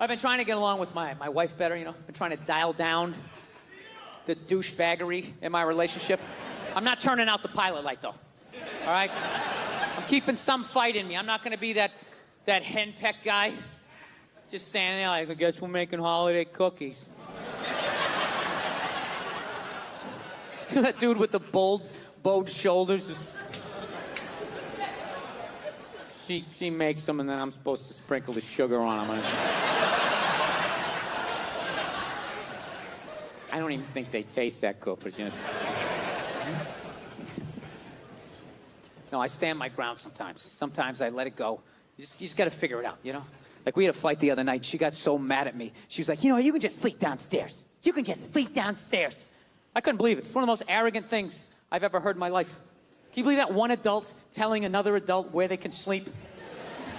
I've been trying to get along with my wife better, you know. I've been trying to dial down the douchebaggery in my relationship. I'm not turning out the pilot light, though. All right? I'm keeping some fight in me. I'm not going to be that henpeck guy. Just standing there like, I guess we're making holiday cookies. That dude with the bowed shoulders. She makes them, and then I'm supposed to sprinkle the sugar on them. I don't even think they taste that good, but you know. No, I stand my ground sometimes. Sometimes I let it go. You just got to figure it out, you know? Like, we had a fight the other night. She got so mad at me. She was like, you know, you can just sleep downstairs. You can just sleep downstairs. I couldn't believe it. It's one of the most arrogant things I've ever heard in my life. Can you believe that? One adult telling another adult where they can sleep?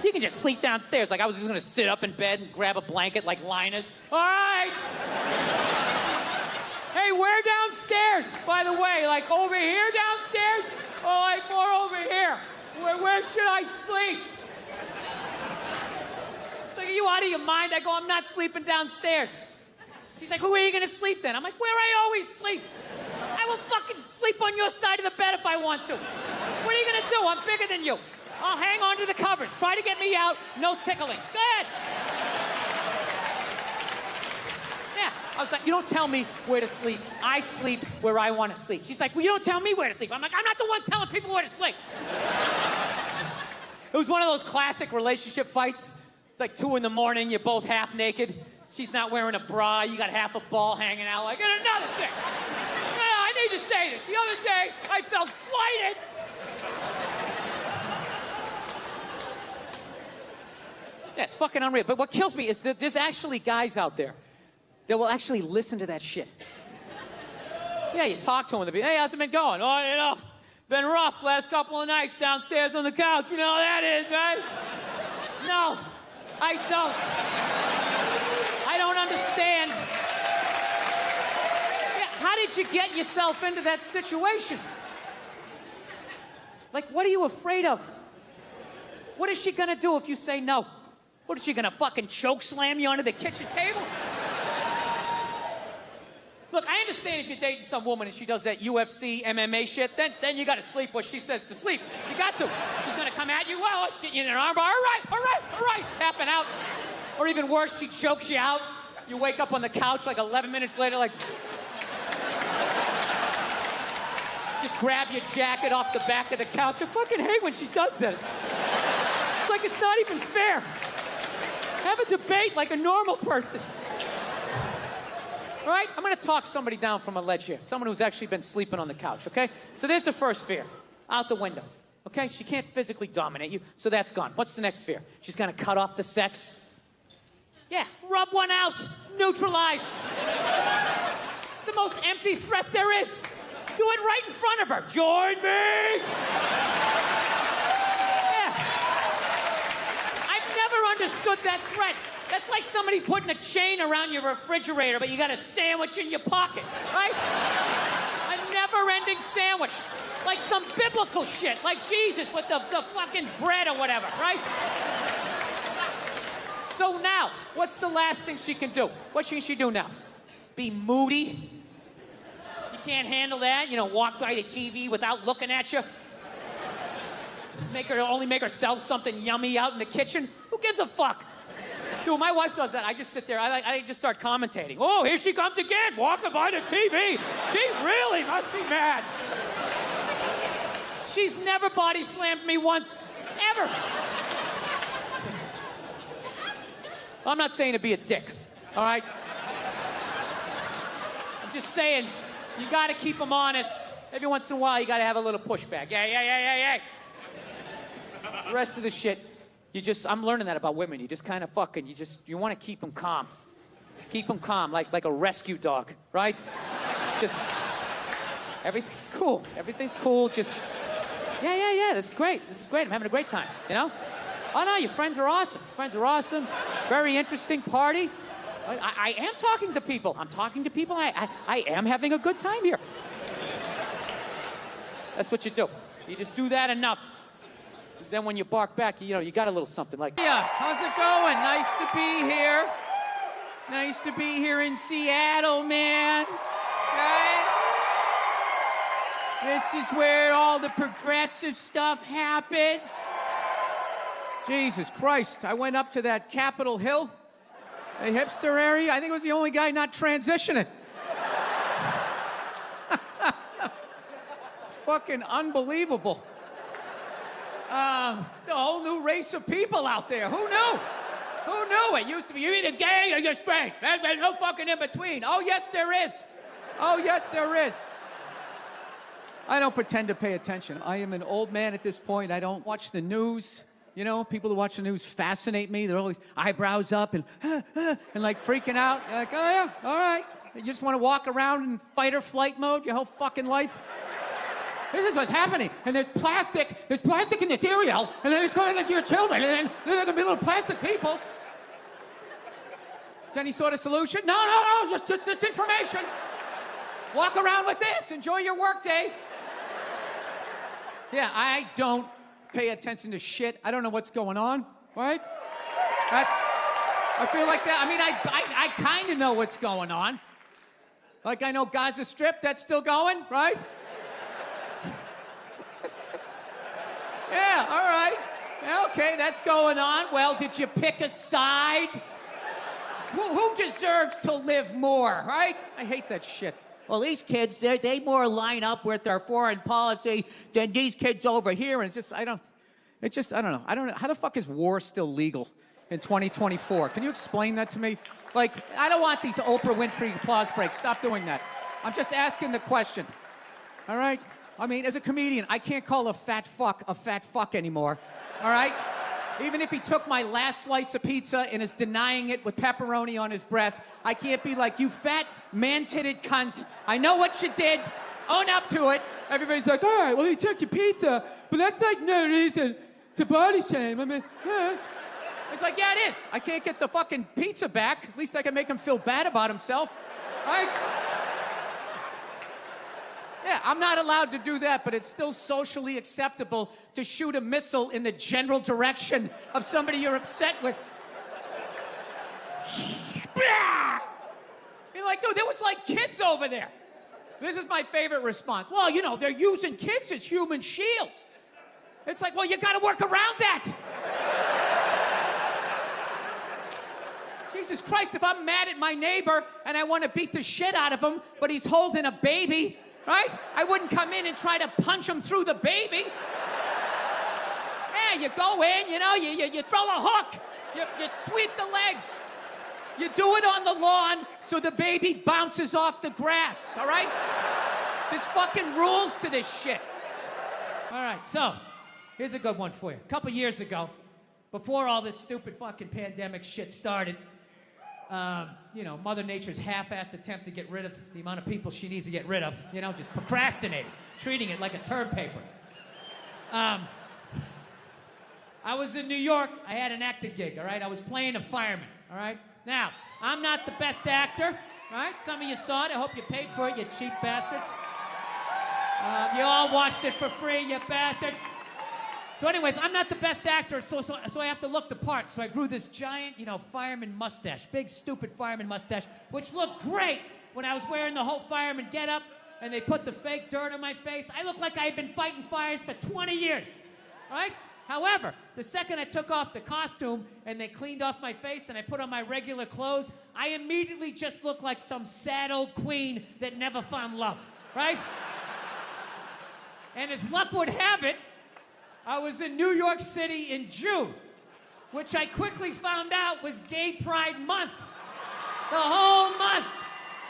You can just sleep downstairs. Like I was just going to sit up in bed and grab a blanket like Linus. All right. Hey, where downstairs, by the way? Like over here downstairs? Or like more over here? Where should I sleep? Like, are you out of your mind? I go, I'm not sleeping downstairs. She's like, where are you going to sleep then? I'm like, where I always sleep. I will fucking sleep on your side of the bed if I want to. What are you going to do? I'm bigger than you. I'll hang on to the covers. Try to get me out. No tickling. Go ahead. Yeah. I was like, you don't tell me where to sleep. I sleep where I want to sleep. She's like, well, you don't tell me where to sleep. I'm like, I'm not the one telling people where to sleep. It was one of those classic relationship fights. It's like 2 a.m, you're both half naked. She's not wearing a bra, you got half a ball hanging out. Like, and another thing. No, I need to say this. The other day, I felt slighted. Yeah, it's fucking unreal. But what kills me is that there's actually guys out there that will actually listen to that shit. Yeah, you talk to them, they'll be, hey, how's it been going? Oh, you know, been rough last couple of nights downstairs on the couch. You know how that is, right? No, I don't. I don't understand. Yeah, how did you get yourself into that situation? Like, what are you afraid of? What is she gonna do if you say no? What, is she gonna fucking choke slam you onto the kitchen table? Look, I understand if you're dating some woman and she does that UFC, MMA shit, then you gotta sleep what she says to sleep. You got to. She's gonna come at you, well, she's getting you in an armbar, all right, tapping out. Or even worse, she chokes you out. You wake up on the couch like 11 minutes later, like... Just grab your jacket off the back of the couch. I fucking hate when she does this. It's like it's not even fair. Have a debate like a normal person. All right? I'm going to talk somebody down from a ledge here. Someone who's actually been sleeping on the couch, okay? So there's the first fear. Out the window. Okay? She can't physically dominate you, so that's gone. What's the next fear? She's going to cut off the sex. Yeah, rub one out. Neutralized. It's the most empty threat there is. Do it right in front of her. Join me! Yeah. I've never understood that threat. That's like somebody putting a chain around your refrigerator, but you got a sandwich in your pocket, right? A never-ending sandwich. Like some biblical shit, like Jesus with the fucking bread or whatever, right? So now, what's the last thing she can do? What can she do now? Be moody? You can't handle that? You know, walk by the TV without looking at you? Only make herself something yummy out in the kitchen? Who gives a fuck? Dude, my wife does that. I just sit there. I just start commentating. Oh, here she comes again, walking by the TV. She really must be mad. She's never body slammed me once, ever. I'm not saying to be a dick, all right? I'm just saying you got to keep them honest. Every once in a while, you got to have a little pushback. Yeah. The rest of the shit, I'm learning that about women. You just kind of fucking, you want to keep them calm. Keep them calm, like a rescue dog, right? Just, everything's cool. Everything's cool, just, yeah, this is great. I'm having a great time, you know? Oh, no, your friends are awesome. Very interesting party. I am talking to people. I'm talking to people. I am having a good time here. That's what you do. You just do that enough. Then when you bark back, you got a little something like, yeah, how's it going? Nice to be here. Nice to be here in Seattle, man. Right? This is where all the progressive stuff happens. Jesus Christ, I went up to that Capitol Hill, a hipster area. I think I was the only guy not transitioning. Fucking unbelievable. It's a whole new race of people out there. Who knew? Who knew? It used to be you're either gay or you're straight. There's no fucking in between. Oh, yes, there is. Oh, yes, there is. I don't pretend to pay attention. I am an old man at this point. I don't watch the news. You know, people who watch the news fascinate me. They're always eyebrows up and like freaking out. You're like, oh, yeah, all right. You just want to walk around in fight or flight mode your whole fucking life? This is what's happening. And there's plastic in the cereal, and then it's going into your children, and then there are going to be little plastic people. Is there any sort of solution? No, just this information. Walk around with this. Enjoy your work day. Yeah, I don't pay attention to shit. I don't know what's going on, right? I feel like that. I mean, I kind of know what's going on. Like I know Gaza Strip, that's still going, right? Yeah, all right. Okay, that's going on. Well, did you pick a side? Who deserves to live more, right? I hate that shit. Well, these kids, they more line up with their foreign policy than these kids over here. And it's just, I don't know. I don't know. How the fuck is war still legal in 2024? Can you explain that to me? Like, I don't want these Oprah Winfrey applause breaks. Stop doing that. I'm just asking the question. All right? I mean, as a comedian, I can't call a fat fuck anymore. All right? Even if he took my last slice of pizza and is denying it with pepperoni on his breath, I can't be like, you fat, man-titted cunt. I know what you did. Own up to it. Everybody's like, all right, well, he took your pizza, but that's like no reason to body shame. I mean, It's like, yeah, it is. I can't get the fucking pizza back. At least I can make him feel bad about himself. All right? Yeah, I'm not allowed to do that, but it's still socially acceptable to shoot a missile in the general direction of somebody you're upset with. You're like, dude, there was like kids over there. This is my favorite response. Well, you know, they're using kids as human shields. It's like, well, you gotta work around that. Jesus Christ, if I'm mad at my neighbor and I want to beat the shit out of him, but he's holding a baby, right? I wouldn't come in and try to punch him through the baby. Yeah, you go in, you know, you throw a hook, you sweep the legs. You do it on the lawn so the baby bounces off the grass, all right? There's fucking rules to this shit. All right, so here's a good one for you. A couple years ago, before all this stupid fucking pandemic shit started, you know, Mother Nature's half-assed attempt to get rid of the amount of people she needs to get rid of, you know, just procrastinating, treating it like a term paper. I was in New York. I had an acting gig, all right? I was playing a fireman, all right? Now, I'm not the best actor, all right? Some of you saw it. I hope you paid for it, you cheap bastards. You all watched it for free, you bastards. So anyways, I'm not the best actor, so I have to look the part. So I grew this giant, you know, fireman mustache, big, stupid fireman mustache, which looked great when I was wearing the whole fireman getup, and they put the fake dirt on my face. I looked like I had been fighting fires for 20 years, all right? However, the second I took off the costume and they cleaned off my face and I put on my regular clothes, I immediately just looked like some sad old queen that never found love, right? And as luck would have it, I was in New York City in June, which I quickly found out was Gay Pride Month. The whole month.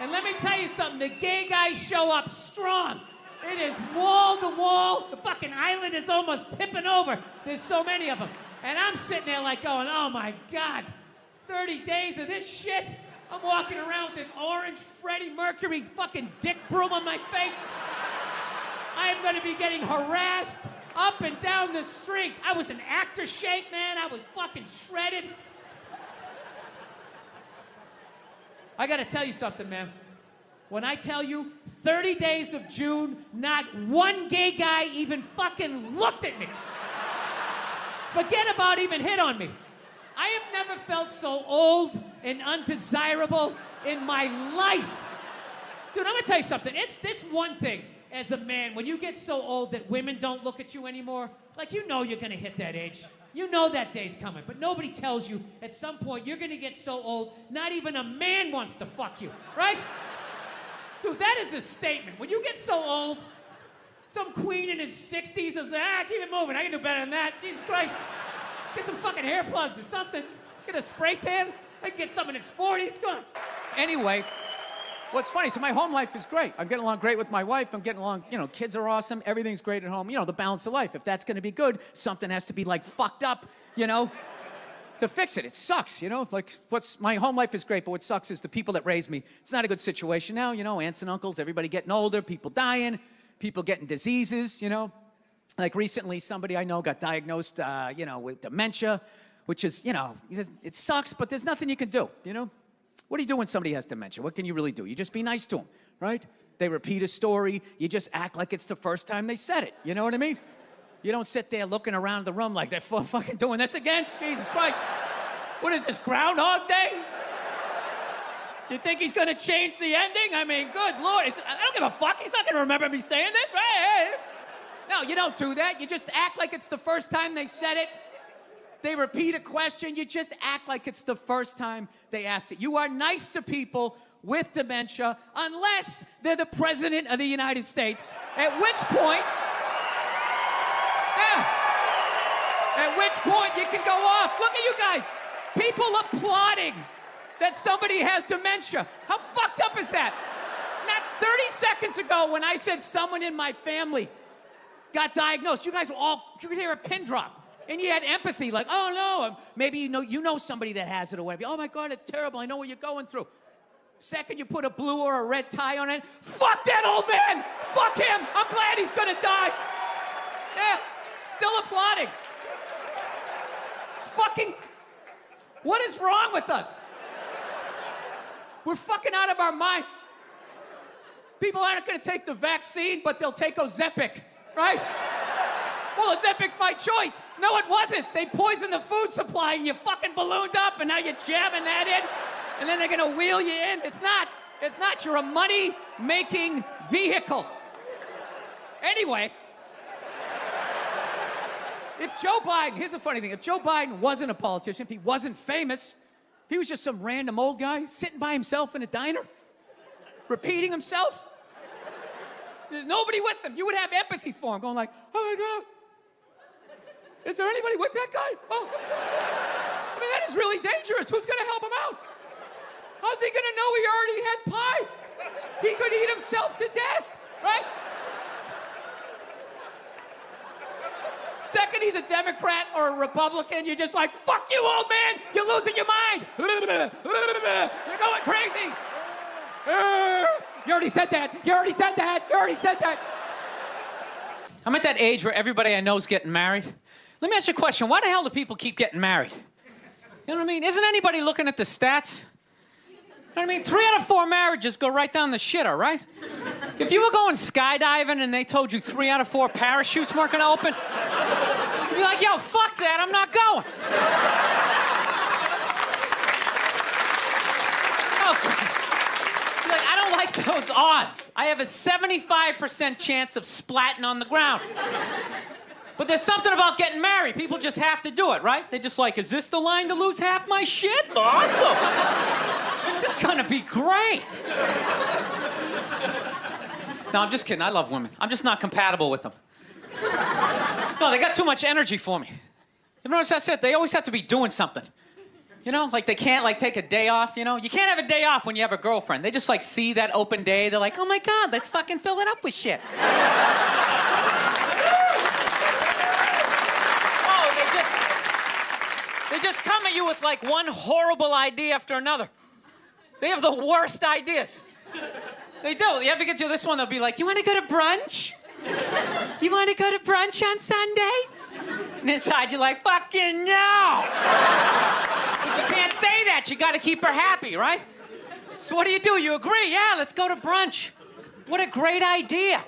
And let me tell you something, the gay guys show up strong. It is wall to wall. The fucking island is almost tipping over. There's so many of them. And I'm sitting there like going, oh my God, 30 days of this shit? I'm walking around with this orange Freddie Mercury fucking dick broom on my face. I am going to be getting harassed up and down the street. I was in actor shape, man. I was fucking shredded. I got to tell you something, man. When I tell you, 30 days of June, not one gay guy even fucking looked at me. Forget about even hit on me. I have never felt so old and undesirable in my life. Dude, I'm gonna tell you something. It's this one thing as a man, when you get so old that women don't look at you anymore, like you know you're gonna hit that age. You know that day's coming, but nobody tells you at some point you're gonna get so old, not even a man wants to fuck you, right? Dude, that is a statement. When you get so old, some queen in his 60s is like, keep it moving. I can do better than that. Jesus Christ. Get some fucking hair plugs or something. Get a spray tan. I can get some in its 40s. Come on. Anyway, what's funny, so my home life is great. I'm getting along great with my wife. I'm getting along, you know, kids are awesome. Everything's great at home. You know, the balance of life. If that's going to be good, something has to be, like, fucked up, you know, to fix it. It sucks, you know? Like, my home life is great, but what sucks is the people that raised me. It's not a good situation now, you know, aunts and uncles, everybody getting older, people dying, people getting diseases, you know? Like, recently, somebody I know got diagnosed, you know, with dementia, which is, you know, it sucks, but there's nothing you can do, you know? What do you do when somebody has dementia? What can you really do? You just be nice to them, right? They repeat a story. You just act like it's the first time they said it. You know what I mean? You don't sit there looking around the room like they're fucking doing this again. Jesus Christ. What is this, Groundhog Day? You think he's going to change the ending? I mean, good Lord. I don't give a fuck. He's not going to remember me saying this, right? No, you don't do that. You just act like it's the first time they said it. They repeat a question, you just act like it's the first time they asked it. You are nice to people with dementia unless they're the President of the United States, at which point you can go off. Look at you guys. People applauding that somebody has dementia. How fucked up is that? Not 30 seconds ago when I said someone in my family got diagnosed, you guys were all, you could hear a pin drop. And you had empathy, like, oh no, maybe you know somebody that has it or whatever. Oh my God, it's terrible, I know what you're going through. Second you put a blue or a red tie on it, fuck that old man! Fuck him! I'm glad he's gonna die! Yeah, still applauding. It's fucking, what is wrong with us? We're fucking out of our minds. People aren't gonna take the vaccine, but they'll take Ozempic, right? Well, Ozempic's my choice. No, it wasn't. They poisoned the food supply and you fucking ballooned up and now you're jamming that in and then they're gonna wheel you in. It's not. You're a money-making vehicle. Anyway, if Joe Biden, here's the funny thing, if Joe Biden wasn't a politician, if he wasn't famous, if he was just some random old guy sitting by himself in a diner, repeating himself, there's nobody with him. You would have empathy for him, going like, oh my God. Is there anybody with that guy? Oh. I mean, that is really dangerous. Who's going to help him out? How's he going to know he already had pie? He could eat himself to death, right? Second he's a Democrat or a Republican, you're just like, fuck you, old man. You're losing your mind. You're going crazy. You already said that. You already said that. You already said that. I'm at that age where everybody I know is getting married. Let me ask you a question. Why the hell do people keep getting married? You know what I mean? Isn't anybody looking at the stats? You know what I mean? 3 out of 4 marriages go right down the shitter, right? If you were going skydiving and they told you 3 out of 4 parachutes weren't gonna open, you'd be like, yo, fuck that, I'm not going. Like, I don't like those odds. I have a 75% chance of splatting on the ground. But there's something about getting married. People just have to do it, right? They're just like, is this the line to lose half my shit? Awesome. This is gonna be great. No, I'm just kidding. I love women. I'm just not compatible with them. No, they got too much energy for me. You notice I said they always have to be doing something. You know, like they can't like take a day off, you know? You can't have a day off when you have a girlfriend. They just like see that open day. They're like, oh my God, let's fucking fill it up with shit. They just come at you with like one horrible idea after another. They have the worst ideas. They do. You ever get to this one, they'll be like, you want to go to brunch? You want to go to brunch on Sunday? And inside you're like, fucking no. But you can't say that. You got to keep her happy, right? So what do? You agree? Yeah, let's go to brunch. What a great idea.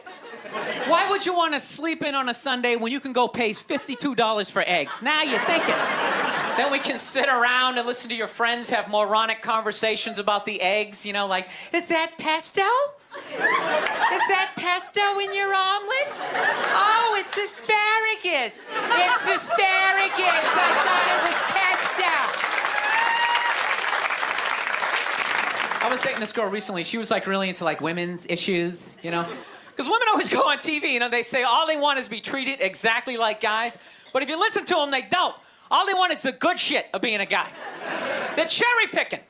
Why would you want to sleep in on a Sunday when you can go pay $52 for eggs? Now you're thinking. Then we can sit around and listen to your friends have moronic conversations about the eggs, you know, like, is that pesto? Is that pesto in your omelet? Oh, it's asparagus. It's asparagus. I thought it was pesto. I was dating this girl recently. She was like really into like women's issues, you know? Because women always go on TV, you know, they say all they want is to be treated exactly like guys. But if you listen to them, they don't. All they want is the good shit of being a guy. They're cherry picking.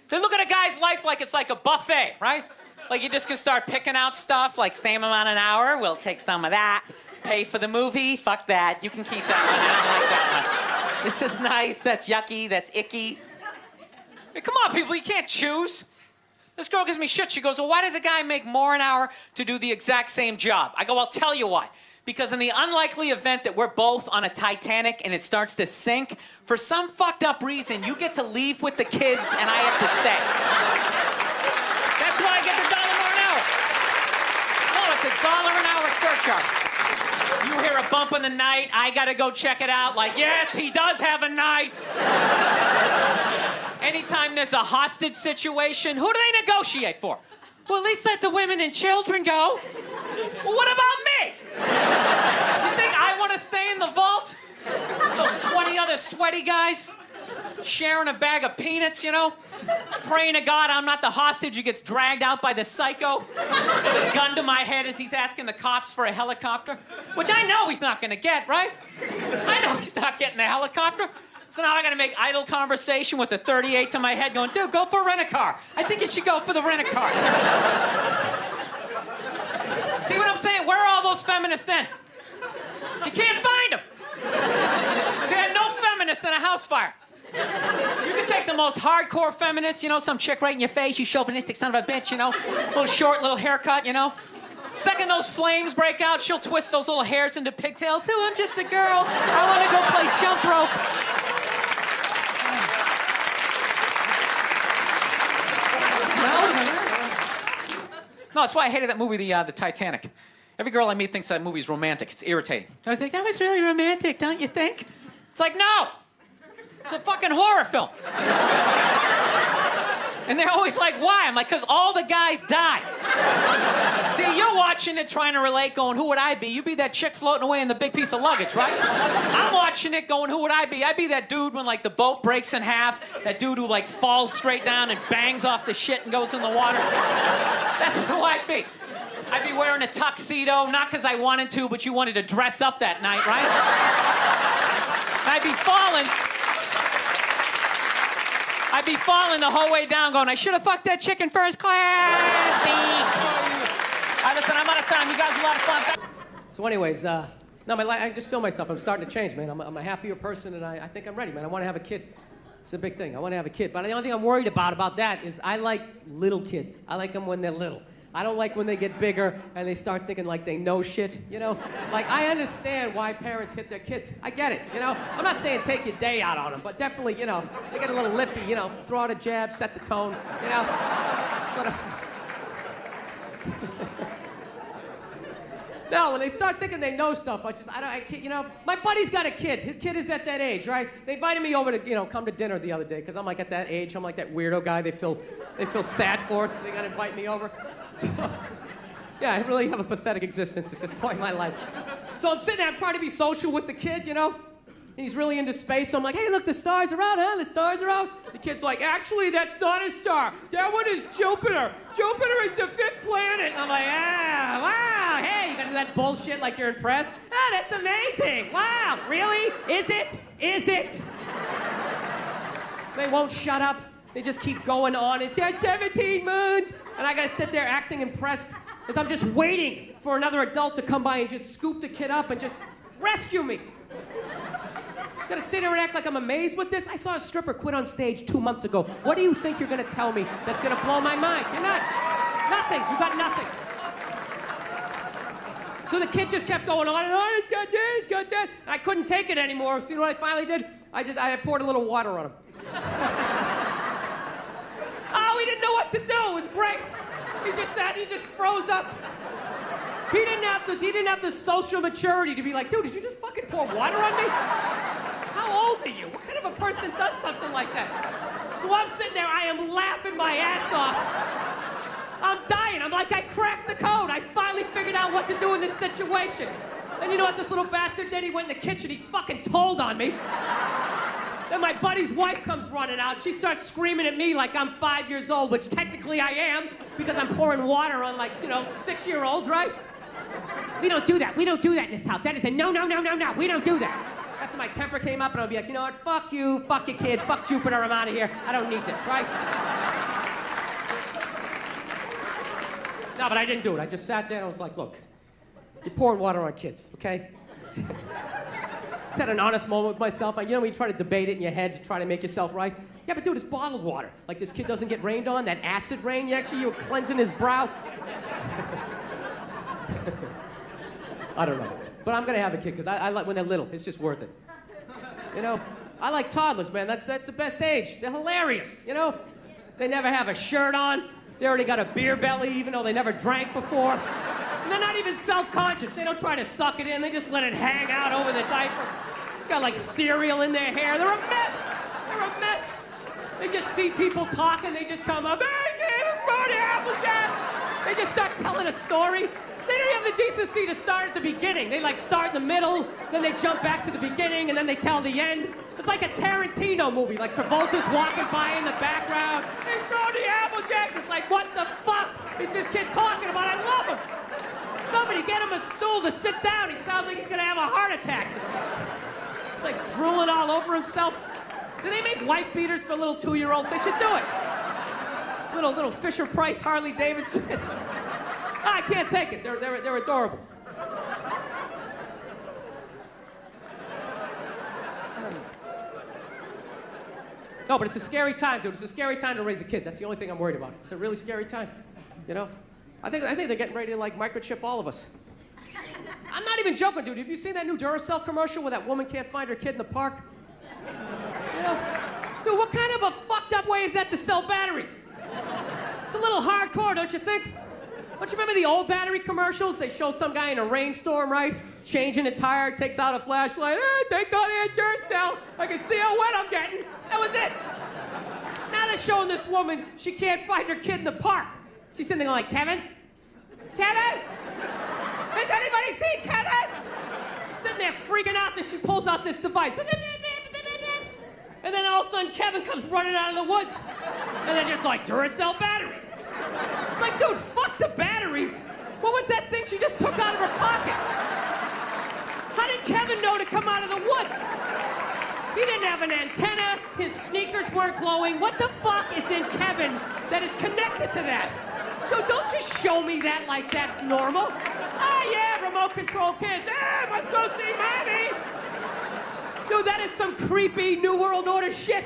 They look at a guy's life like it's like a buffet, right? Like you just can start picking out stuff, like same amount an hour, we'll take some of that. Pay for the movie, fuck that. You can keep that one, I don't like that one. This is nice, that's yucky, that's icky. Hey, come on, people, you can't choose. This girl gives me shit. She goes, well, why does a guy make more an hour to do the exact same job? I go, I'll tell you why. Because in the unlikely event that we're both on a Titanic and it starts to sink, for some fucked up reason, you get to leave with the kids and I have to stay. That's why I get the $1 more an hour. No, it's a $1 an hour surcharge. You hear a bump in the night, I gotta go check it out. Like, yes, he does have a knife. Anytime there's a hostage situation, who do they negotiate for? Well, at least let the women and children go. Well, what about me? You think I want to stay in the vault? Those 20 other sweaty guys sharing a bag of peanuts, you know? Praying to God I'm not the hostage who gets dragged out by the psycho with a gun to my head as he's asking the cops for a helicopter, which I know he's not going to get, right? I know he's not getting the helicopter. So now I gotta make idle conversation with a 38 to my head going, dude, go for a rent-a-car. I think you should go for the rent-a-car. See what I'm saying? Where are all those feminists then? You can't find them. They had no feminists in a house fire. You can take the most hardcore feminist, you know, some chick right in your face, you chauvinistic son of a bitch, you know, little short, little haircut, you know. Second those flames break out, she'll twist those little hairs into pigtails. Oh, I'm just a girl. I want to go play jump rope. No, that's why I hated that movie, the Titanic. Every girl I meet thinks that movie's romantic. It's irritating. I think, that was really romantic, don't you think? It's like, no! It's a fucking horror film. And they're always like, why? I'm like, because all the guys die. See, you're watching it trying to relate, going, who would I be? You'd be that chick floating away in the big piece of luggage, right? I'm watching it going, who would I be? I'd be that dude when, like, the boat breaks in half, that dude who, like, falls straight down and bangs off the shit and goes in the water. That's who I'd be. I'd be wearing a tuxedo, not because I wanted to, but you wanted to dress up that night, right? I'd be falling the whole way down going, I should have fucked that chick in first class. All right, listen, I'm out of time. You guys are a lot of fun. So anyways, no, I just feel myself. I'm starting to change, man. I'm a happier person, and I think I'm ready, man. I want to have a kid. It's a big thing. I want to have a kid. But the only thing I'm worried about that is I like little kids. I like them when they're little. I don't like when they get bigger and they start thinking like they know shit, you know? Like, I understand why parents hit their kids. I get it, you know? I'm not saying take your day out on them, but definitely, you know, they get a little lippy, you know, throw out a jab, set the tone, you know? Sort of. No, when they start thinking they know stuff, I can't, you know, my buddy's got a kid. His kid is at that age, right? They invited me over to, you know, come to dinner the other day, because I'm like at that age, I'm like that weirdo guy they feel sad for, so they gotta invite me over. So, yeah, I really have a pathetic existence at this point in my life. So I'm sitting there, I'm trying to be social with the kid, you know? And he's really into space, so I'm like, hey, look, the stars are out, huh? The stars are out. The kid's like, actually, that's not a star. That one is Jupiter. Jupiter is the 5th planet. And I'm like, ah, wow, hey, you gotta do that bullshit like you're impressed? Ah, that's amazing. Wow, really? Is it? Is it? They won't shut up. They just keep going on. It's got 17 moons. And I gotta sit there acting impressed as I'm just waiting for another adult to come by and just scoop the kid up and just rescue me. Gotta sit there and act like I'm amazed with this? I saw a stripper quit on stage 2 months ago. What do you think you're gonna tell me that's gonna blow my mind? You're not. Nothing. You got nothing. So the kid just kept going on and on. It's got that, it's got that. And I couldn't take it anymore. So you know what I finally did? I poured a little water on him. Oh, he didn't know what to do. It was great. He just sat, he just froze up. He didn't have the social maturity to be like, dude, did you just fucking pour water on me? How How old are you? What kind of a person does something like that? So I'm sitting there, I am laughing my ass off. I'm dying. I'm like, I cracked the code. I finally figured out what to do in this situation. And you know what this little bastard did? He went in the kitchen, he fucking told on me. Then my buddy's wife comes running out. She starts screaming at me like I'm 5 years old, which technically I am, because I'm pouring water on, like, 6-year-olds, right? We don't do that. We don't do that in this house. That is a no. We don't do that. That's when my temper came up, and I'll be like, you know what? Fuck you, fuck your kid, fuck Jupiter, I'm out of here. I don't need this, right? No, but I didn't do it. I just sat there and I was like, look, you're pouring water on kids, okay? Just had an honest moment with myself. When you try to debate it in your head to try to make yourself right. Yeah, but dude, it's bottled water. Like this kid doesn't get rained on, that acid rain, you were cleansing his brow. I don't know. But I'm gonna have a kid, because I like when they're little. It's just worth it. I like toddlers, man. That's the best age. They're hilarious, They never have a shirt on. They already got a beer belly, even though they never drank before. And they're not even self-conscious. They don't try to suck it in. They just let it hang out over the diaper. Got like cereal in their hair. They're a mess. They're a mess. They just see people talking. They just come up, hey, kid, throw the Applejack. They just start telling a story. They don't have the decency to start at the beginning. They like start in the middle, then they jump back to the beginning, and then they tell the end. It's like a Tarantino movie. Like Travolta's walking by in the background. Hey, throw the Applejack. It's like, what the fuck is this kid talking about? I love him. Somebody get him a stool to sit down. He sounds like he's gonna have a heart attack. He's like drooling all over himself. Do they make wife beaters for little 2-year-olds? They should do it. Little Fisher Price Harley Davidson. I can't take it. They're adorable. No, but it's a scary time, dude. It's a scary time to raise a kid. That's the only thing I'm worried about. It's a really scary time. I think they're getting ready to like microchip all of us. I'm not even joking, dude. Have you seen that new Duracell commercial where that woman can't find her kid in the park? Dude, what kind of a fucked up way is that to sell batteries? It's a little hardcore, don't you think? Don't you remember the old battery commercials? They show some guy in a rainstorm, right? Changing a tire, takes out a flashlight. Hey, thank God I had Duracell. I can see how wet I'm getting. That was it. Now they're showing this woman, she can't find her kid in the park. She's sitting there like, Kevin? Kevin? Has anybody seen Kevin? Sitting there freaking out, then she pulls out this device. And then all of a sudden, Kevin comes running out of the woods. And they're just like, Duracell batteries. It's like, dude, fuck the batteries. What was that thing she just took out of her pocket? How did Kevin know to come out of the woods? He didn't have an antenna. His sneakers weren't glowing. What the fuck is in Kevin that is connected to that? Dude, don't just show me that like that's normal. Ah, yeah, remote control kids. Hey, let's go see mommy. Dude, that is some creepy New World Order shit.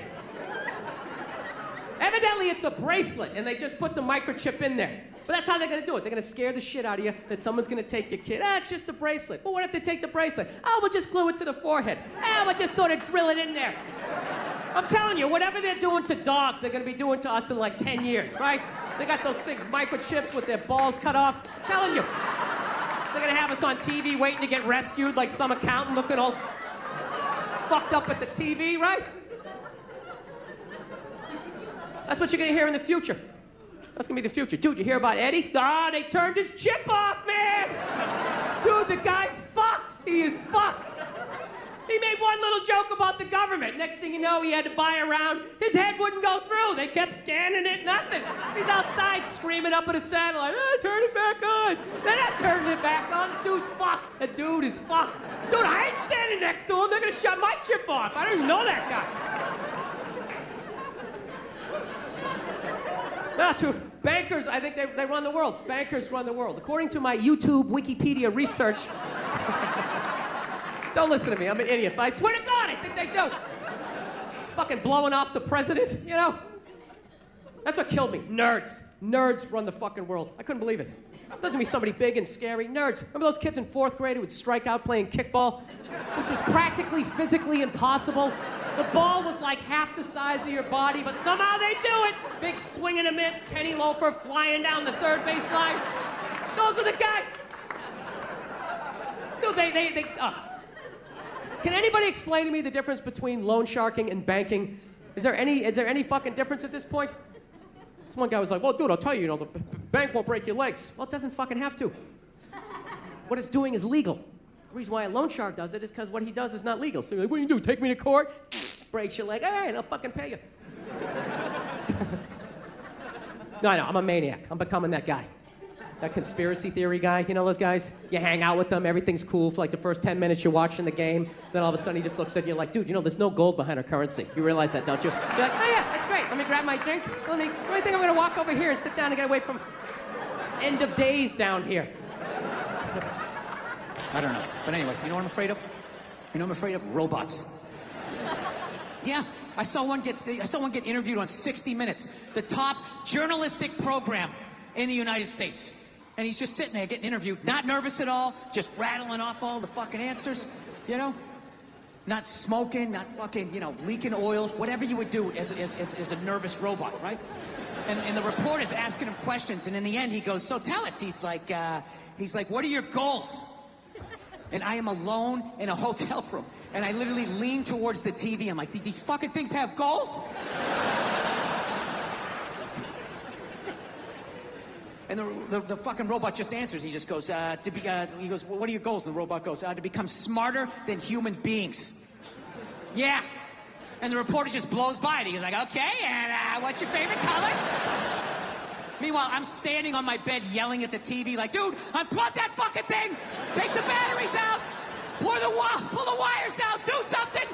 Evidently, it's a bracelet, and they just put the microchip in there. But that's how they're gonna do it. They're gonna scare the shit out of you that someone's gonna take your kid. It's just a bracelet. Well, what if they take the bracelet? Oh, we'll just glue it to the forehead. We'll just sort of drill it in there. I'm telling you, whatever they're doing to dogs, they're gonna be doing to us in like 10 years, right? They got those 6 microchips with their balls cut off. I'm telling you. They're gonna have us on TV waiting to get rescued like some accountant looking all fucked up at the TV, right? That's what you're gonna hear in the future. That's gonna be the future. Dude, you hear about Eddie? Ah, they turned his chip off, man! Dude, the guy's fucked. He is fucked. He made one little joke about the government. Next thing you know, he had to buy a round. His head wouldn't go through. They kept scanning it, nothing. He's outside screaming up at a satellite, turn it back on. They're not turning it back on. The dude's fucked. The dude is fucked. Dude, I ain't standing next to him. They're gonna shut my chip off. I don't even know that guy. No, dude, bankers, I think they run the world. Bankers run the world. According to my YouTube Wikipedia research, don't listen to me, I'm an idiot, but I swear to God, I think they do. Fucking blowing off the president, That's what killed me. Nerds. Nerds run the fucking world. I couldn't believe it. Doesn't mean somebody big and scary. Nerds. Remember those kids in 4th grade who would strike out playing kickball? Which was practically physically impossible. The ball was like half the size of your body, but somehow they do it. Big swing and a miss, Kenny Loafer flying down the 3rd base line. Those are the guys. Dude, Can anybody explain to me the difference between loan sharking and banking? Is there any fucking difference at this point? This one guy was like, well, dude, I'll tell you, the bank won't break your legs. Well, it doesn't fucking have to. What it's doing is legal. The reason why a loan shark does it is because what he does is not legal. So you're like, what do you do? Take me to court? Breaks your leg. All right, I'll fucking pay you. No, I'm a maniac. I'm becoming that guy. That conspiracy theory guy, you know those guys? You hang out with them, everything's cool for like the first 10 minutes you're watching the game, then all of a sudden he just looks at you like, dude, there's no gold behind our currency. You realize that, don't you? You're like, oh yeah, that's great. Let me grab my drink. I think I'm gonna walk over here and sit down and get away from end of days down here. I don't know. But anyways, you know what I'm afraid of? I'm afraid of robots. Yeah. I saw one get interviewed on 60 Minutes, the top journalistic program in the United States. And he's just sitting there getting interviewed, not nervous at all, just rattling off all the fucking answers, Not smoking, not fucking, leaking oil, whatever you would do as a nervous robot, right? And the reporter's asking him questions, and in the end he goes, so tell us, he's like, what are your goals? And I am alone in a hotel room. And I literally lean towards the TV. I'm like, these fucking things have goals? And the fucking robot just answers. He just goes, he goes, well, what are your goals? And the robot goes, to become smarter than human beings. Yeah. And the reporter just blows by it. He's like, okay, and what's your favorite color? Meanwhile, I'm standing on my bed yelling at the TV like, dude, unplug that fucking thing! Take the batteries out! Pull the wires out! Do something!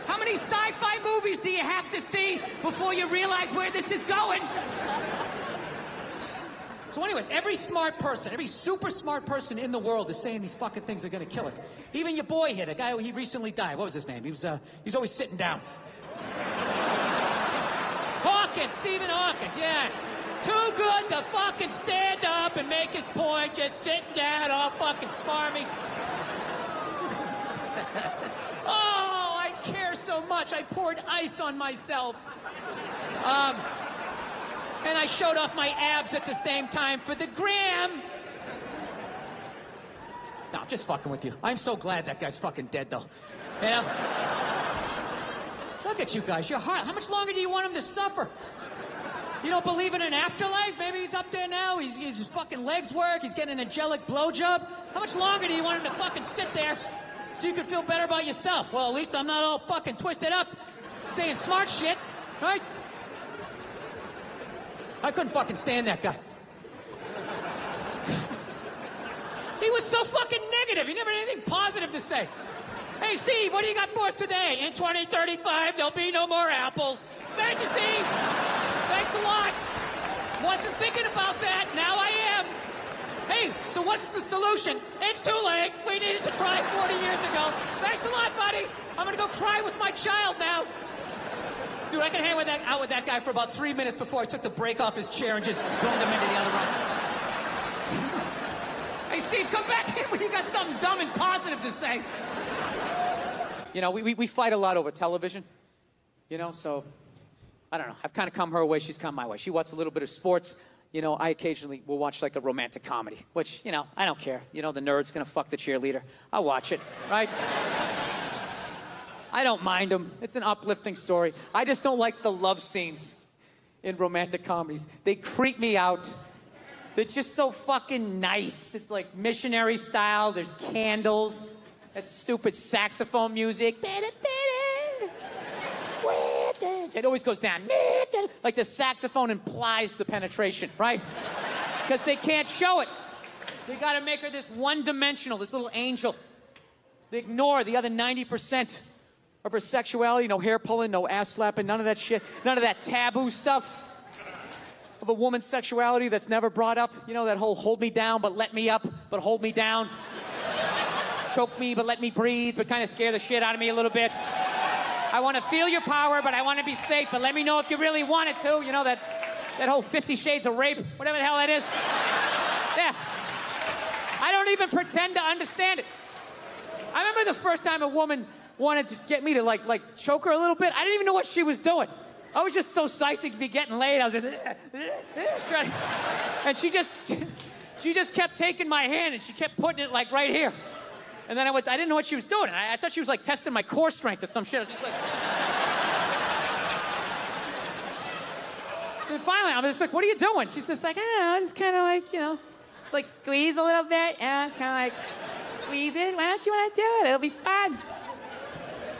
How many sci-fi movies do you have to see before you realize where this is going? So anyways, every smart person, every super smart person in the world is saying these fucking things are gonna kill us. Even your boy here, the guy, he recently died. What was his name? He was always sitting down. Hawkins, Stephen Hawkins, yeah. Too good to fucking stand up and make his point, just sitting down all fucking smarmy. Oh, I care so much. I poured ice on myself. And I showed off my abs at the same time for the gram. No, I'm just fucking with you. I'm so glad that guy's fucking dead, though. Look at you guys. You're hard. How much longer do you want him to suffer? You don't believe in an afterlife? Maybe he's up there now. His fucking legs work. He's getting an angelic blowjob. How much longer do you want him to fucking sit there so you can feel better about yourself? Well, at least I'm not all fucking twisted up saying smart shit, right? I couldn't fucking stand that guy. He was so fucking negative. He never had anything positive to say. Hey, Steve, what do you got for us today? In 2035, there'll be no more apples. Thank you, Steve. Thanks a lot. Wasn't thinking about that. Now I am. Hey, so what's the solution? It's too late. We needed to try 40 years ago. Thanks a lot, buddy. I'm going to go cry with my child now. Dude, I could hang out with that guy for about 3 minutes before I took the brake off his chair and just swung him into the other room. Hey, Steve, come back in when you got something dumb and positive to say. We fight a lot over television, so I don't know. I've kind of come her way, she's come my way. She watches a little bit of sports. I occasionally will watch like a romantic comedy, which, I don't care. The nerd's gonna fuck the cheerleader. I'll watch it, right? I don't mind them. It's an uplifting story. I just don't like the love scenes in romantic comedies. They creep me out. They're just so fucking nice. It's like missionary style. There's candles. That stupid saxophone music. It always goes down. Like the saxophone implies the penetration, right? Because they can't show it. They gotta make her this one-dimensional, this little angel. They ignore the other 90% of her sexuality. No hair pulling, no ass slapping, none of that shit. None of that taboo stuff of a woman's sexuality that's never brought up. That whole hold me down, but let me up, but hold me down. Choke me, but let me breathe, but kind of scare the shit out of me a little bit. I want to feel your power, but I want to be safe, but let me know if you really want it to. That whole 50 Shades of Rape, whatever the hell that is. Yeah. I don't even pretend to understand it. I remember the first time a woman wanted to get me to like choke her a little bit. I didn't even know what she was doing. I was just so psyched to be getting laid. I was just, and she just kept taking my hand and she kept putting it like right here. And then I didn't know what she was doing. I thought she was like testing my core strength or some shit. I was just like... And finally, I'm just like, what are you doing? She's just like, I don't know, just kind of like, you know, just like squeeze a little bit. Yeah, it's kind of like, squeeze it. Why don't you want to do it? It'll be fun.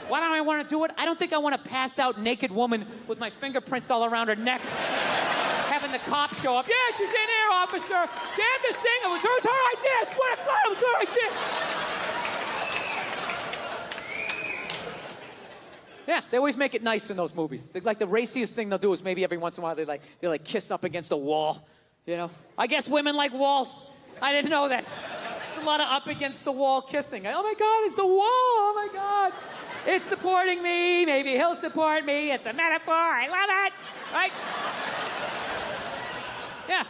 Why don't I want to do it? I don't think I want a passed out naked woman with my fingerprints all around her neck. Having the cop show up. Yeah, she's in here, officer. Damn this thing. It was her idea. I swear to God, it was her idea. Yeah, they always make it nice in those movies. Like the raciest thing they'll do is maybe every once in a while they kiss up against a wall. You know? I guess women like walls. I didn't know that. There's a lot of up against the wall kissing. Oh my God, it's the wall. Oh my God. It's supporting me. Maybe he'll support me. It's a metaphor. I love it. Right? Yeah.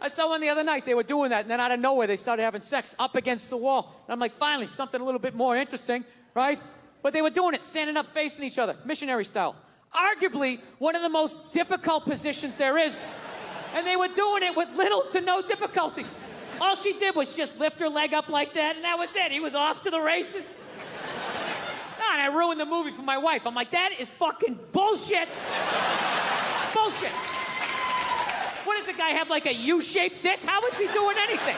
I saw one the other night. They were doing that, and then out of nowhere, they started having sex up against the wall. And I'm like, finally, something a little bit more interesting, right? But they were doing it standing up facing each other, missionary style. Arguably, one of the most difficult positions there is. And they were doing it with little to no difficulty. All she did was just lift her leg up like that, and that was it. He was off to the races. And I ruined the movie for my wife. I'm like, that is fucking bullshit. Bullshit. What does the guy have, like a U-shaped dick? How is he doing anything?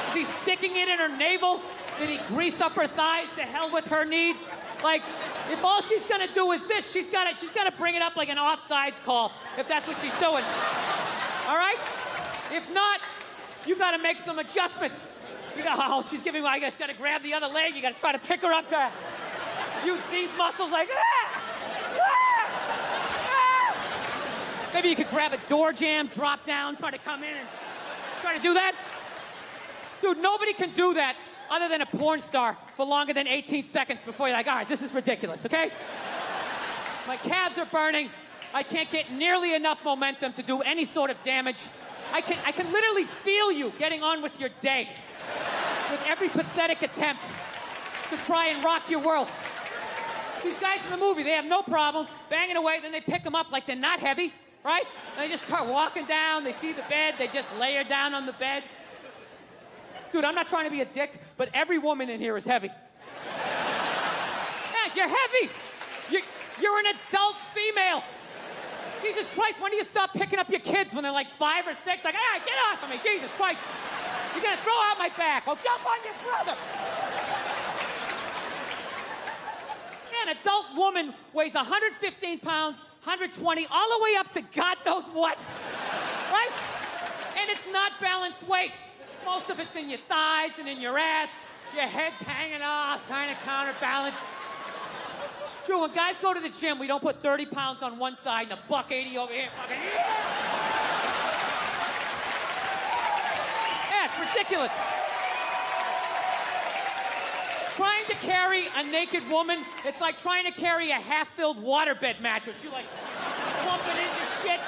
Is he sticking it in her navel? Did he grease up her thighs? To hell with her needs? Like, if all she's gonna do is this, she's gotta bring it up like an offsides call, if that's what she's doing. All right? If not, you gotta make some adjustments. You got, oh, she's giving me, I guess, gotta grab the other leg. You gotta try to pick her up to use these muscles like, ah! Ah! Ah! Maybe you could grab a door jamb, drop down, try to come in and try to do that. Dude, nobody can do that other than a porn star for longer than 18 seconds before you're like, all right, this is ridiculous, okay? My calves are burning. I can't get nearly enough momentum to do any sort of damage. I can literally feel you getting on with your day with every pathetic attempt to try and rock your world. These guys in the movie, they have no problem banging away, then they pick them up like they're not heavy, right? And they just start walking down, they see the bed, they just lay her down on the bed. Dude, I'm not trying to be a dick, but every woman in here is heavy. Yeah, you're heavy. You're an adult female. Jesus Christ, when do you stop picking up your kids when they're like 5 or 6? Like, ah, get off of me, Jesus Christ. You're gonna throw out my back. I'll jump on your brother. Yeah, an adult woman weighs 115 pounds, 120, all the way up to God knows what. Right? And it's not balanced weight. Most of it's in your thighs and in your ass. Your head's hanging off, trying to counterbalance. Dude, when guys go to the gym, we don't put 30 pounds on one side and $180 over here. Fucking, yeah, it's ridiculous. Trying to carry a naked woman, it's like trying to carry a half-filled waterbed mattress. You're like bumping into shit.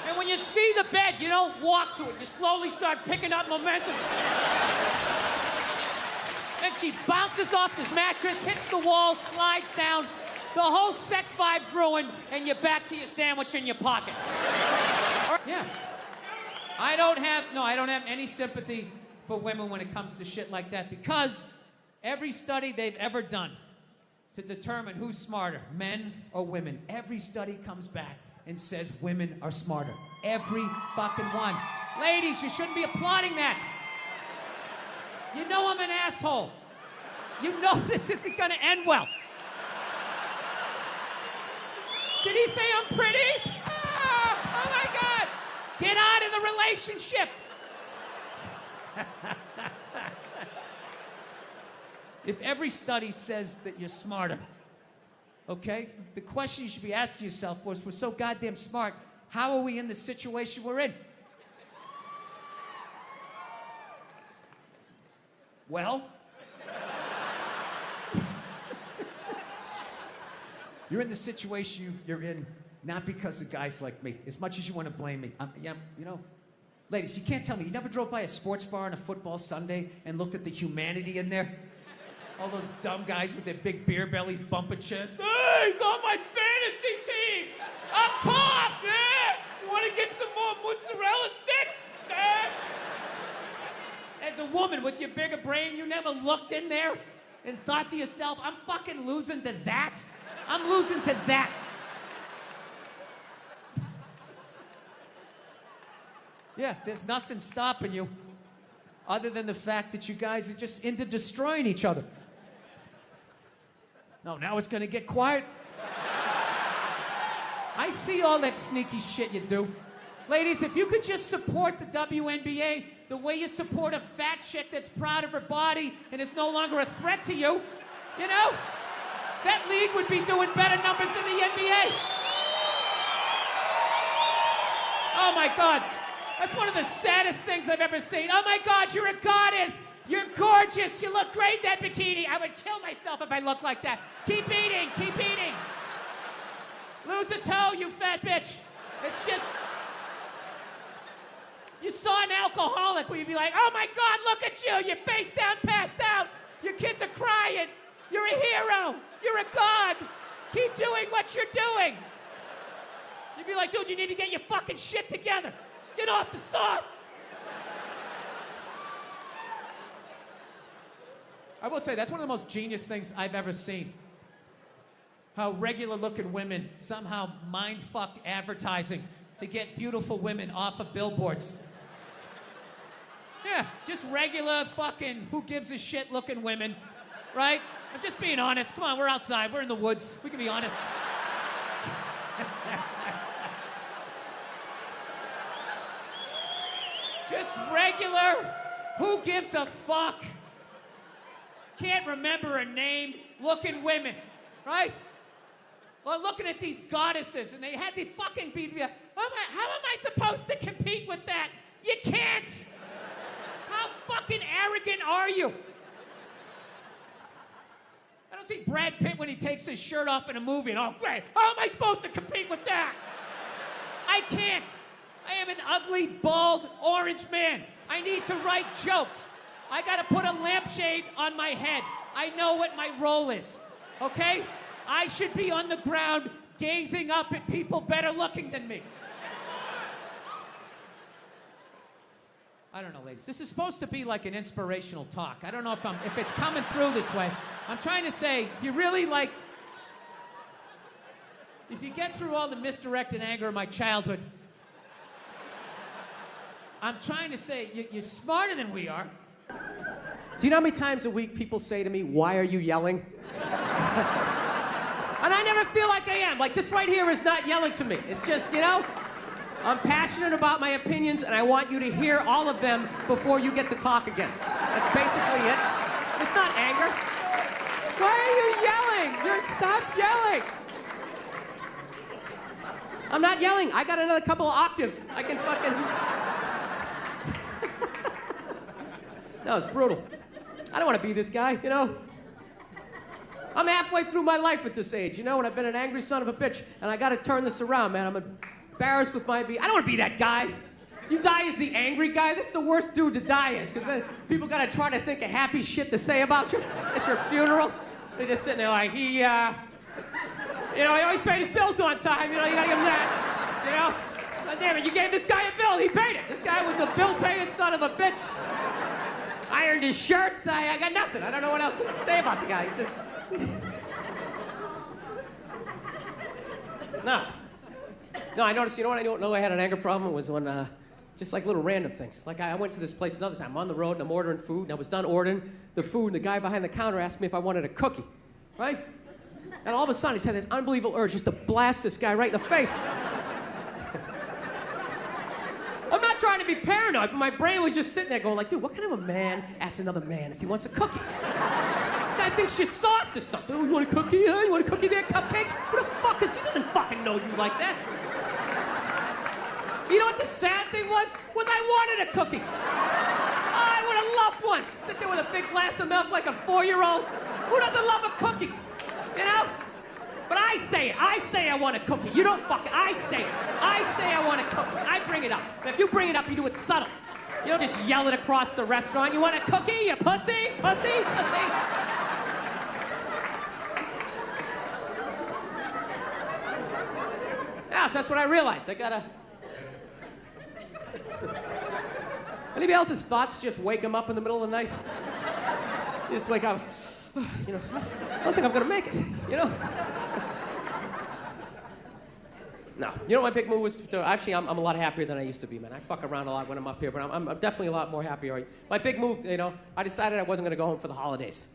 And when you see the bed, you don't walk to it. You slowly start picking up momentum. Then she bounces off this mattress, hits the wall, slides down. The whole sex vibe's ruined, and you're back to your sandwich in your pocket. Yeah. I don't have any sympathy for women when it comes to shit like that, because every study they've ever done to determine who's smarter, men or women, every study comes back and says women are smarter. Every fucking one. Ladies, you shouldn't be applauding that. You know I'm an asshole. You know this isn't gonna end well. Did he say I'm pretty? Oh my God. Get out of the relationship. If every study says that you're smarter, okay? The question you should be asking yourself was, we're so goddamn smart, how are we in the situation we're in? Well, you're in the situation you're in not because of guys like me, as much as you want to blame me. You know, ladies, you can't tell me, you never drove by a sports bar on a football Sunday and looked at the humanity in there? All those dumb guys with their big beer bellies bumping chest. Hey, he's on my fantasy team! Up top, yeah! You want to get some more mozzarella sticks? Yeah. As a woman with your bigger brain, you never looked in there and thought to yourself, I'm fucking losing to that? I'm losing to that. Yeah, there's nothing stopping you other than the fact that you guys are just into destroying each other. No, now it's gonna get quiet. I see all that sneaky shit you do. Ladies, if you could just support the WNBA the way you support a fat chick that's proud of her body and is no longer a threat to you, you know, that league would be doing better numbers than the NBA. Oh my God. That's one of the saddest things I've ever seen. Oh my God, you're a goddess. You're gorgeous. You look great in that bikini. I would kill myself if I looked like that. Keep eating. Keep eating. Lose a toe, you fat bitch. It's just... You saw an alcoholic where you'd be like, oh my God, look at you. You're face down, passed out. Your kids are crying. You're a hero. You're a god. Keep doing what you're doing. You'd be like, dude, you need to get your fucking shit together. Get off the sauce. I will say, that's one of the most genius things I've ever seen. How regular-looking women somehow mind-fucked advertising to get beautiful women off of billboards. Yeah, just regular fucking who-gives-a-shit looking women, right? I'm just being honest. Come on, we're outside. We're in the woods. We can be honest. Just regular, who gives a fuck? Can't remember her name, looking women, right? Well, looking at these goddesses, and they had to fucking be the... How am I supposed to compete with that? You can't! How fucking arrogant are you? I don't see Brad Pitt when he takes his shirt off in a movie and, oh, great, how am I supposed to compete with that? I can't. I am an ugly, bald, orange man. I need to write jokes. I gotta put a lampshade on my head. I know what my role is, okay? I should be on the ground gazing up at people better looking than me. I don't know, ladies. This is supposed to be like an inspirational talk. I don't know if it's coming through this way. I'm trying to say, if you really like, if you get through all the misdirected anger of my childhood, I'm trying to say, you're smarter than we are. Do you know how many times a week people say to me, why are you yelling? And I never feel like I am. Like, this right here is not yelling to me. It's just, you know, I'm passionate about my opinions, and I want you to hear all of them before you get to talk again. That's basically it. It's not anger. Why are you yelling? Stop yelling. I'm not yelling. I got another couple of octaves. I can fucking... That was brutal. I don't want to be this guy, you know? I'm halfway through my life at this age, you know, and I've been an angry son of a bitch, and I gotta turn this around, man. I'm embarrassed with my I don't want to be that guy. You die as the angry guy, that's the worst dude to die as, because then people gotta try to think of happy shit to say about you. It's your funeral. They're just sitting there like, he always paid his bills on time, you know, you gotta give him that, you know? God damn it, you gave this guy a bill, he paid it. This guy was a bill-paying son of a bitch. Ironed his shirts, I got nothing. I don't know what else to say about the guy. He's just... No, I noticed, you know what I don't know I had an anger problem was when, just like little random things. Like I went to this place another time, I'm on the road and I'm ordering food, and I was done ordering the food, and the guy behind the counter asked me if I wanted a cookie, right? And all of a sudden, he had this unbelievable urge just to blast this guy right in the face. I'm not trying to be paranoid, but my brain was just sitting there going like, dude, what kind of a man asks another man if he wants a cookie? This guy thinks you're soft or something. Oh, you want a cookie? Yeah, you want a cookie there, cupcake? Who the fuck is he? Doesn't fucking know you like that. You know what the sad thing was? I wanted a cookie. Oh, I would have loved one. Sit there with a big glass of milk like a 4-year-old. Who doesn't love a cookie? You know? But I say it. I say I want a cookie. You don't fucking... I say it. I say I want a cookie. I bring it up. But if you bring it up, you do it subtle. You don't just yell it across the restaurant. You want a cookie, you pussy? Pussy? Pussy? Yeah, so that's what I realized. I gotta... Anybody else's thoughts just wake them up in the middle of the night? You just wake up, you know, I don't think I'm gonna make it, you know? No. You know what my big move was? Actually, I'm a lot happier than I used to be, man. I fuck around a lot when I'm up here, but I'm definitely a lot more happier. My big move, you know, I decided I wasn't gonna go home for the holidays.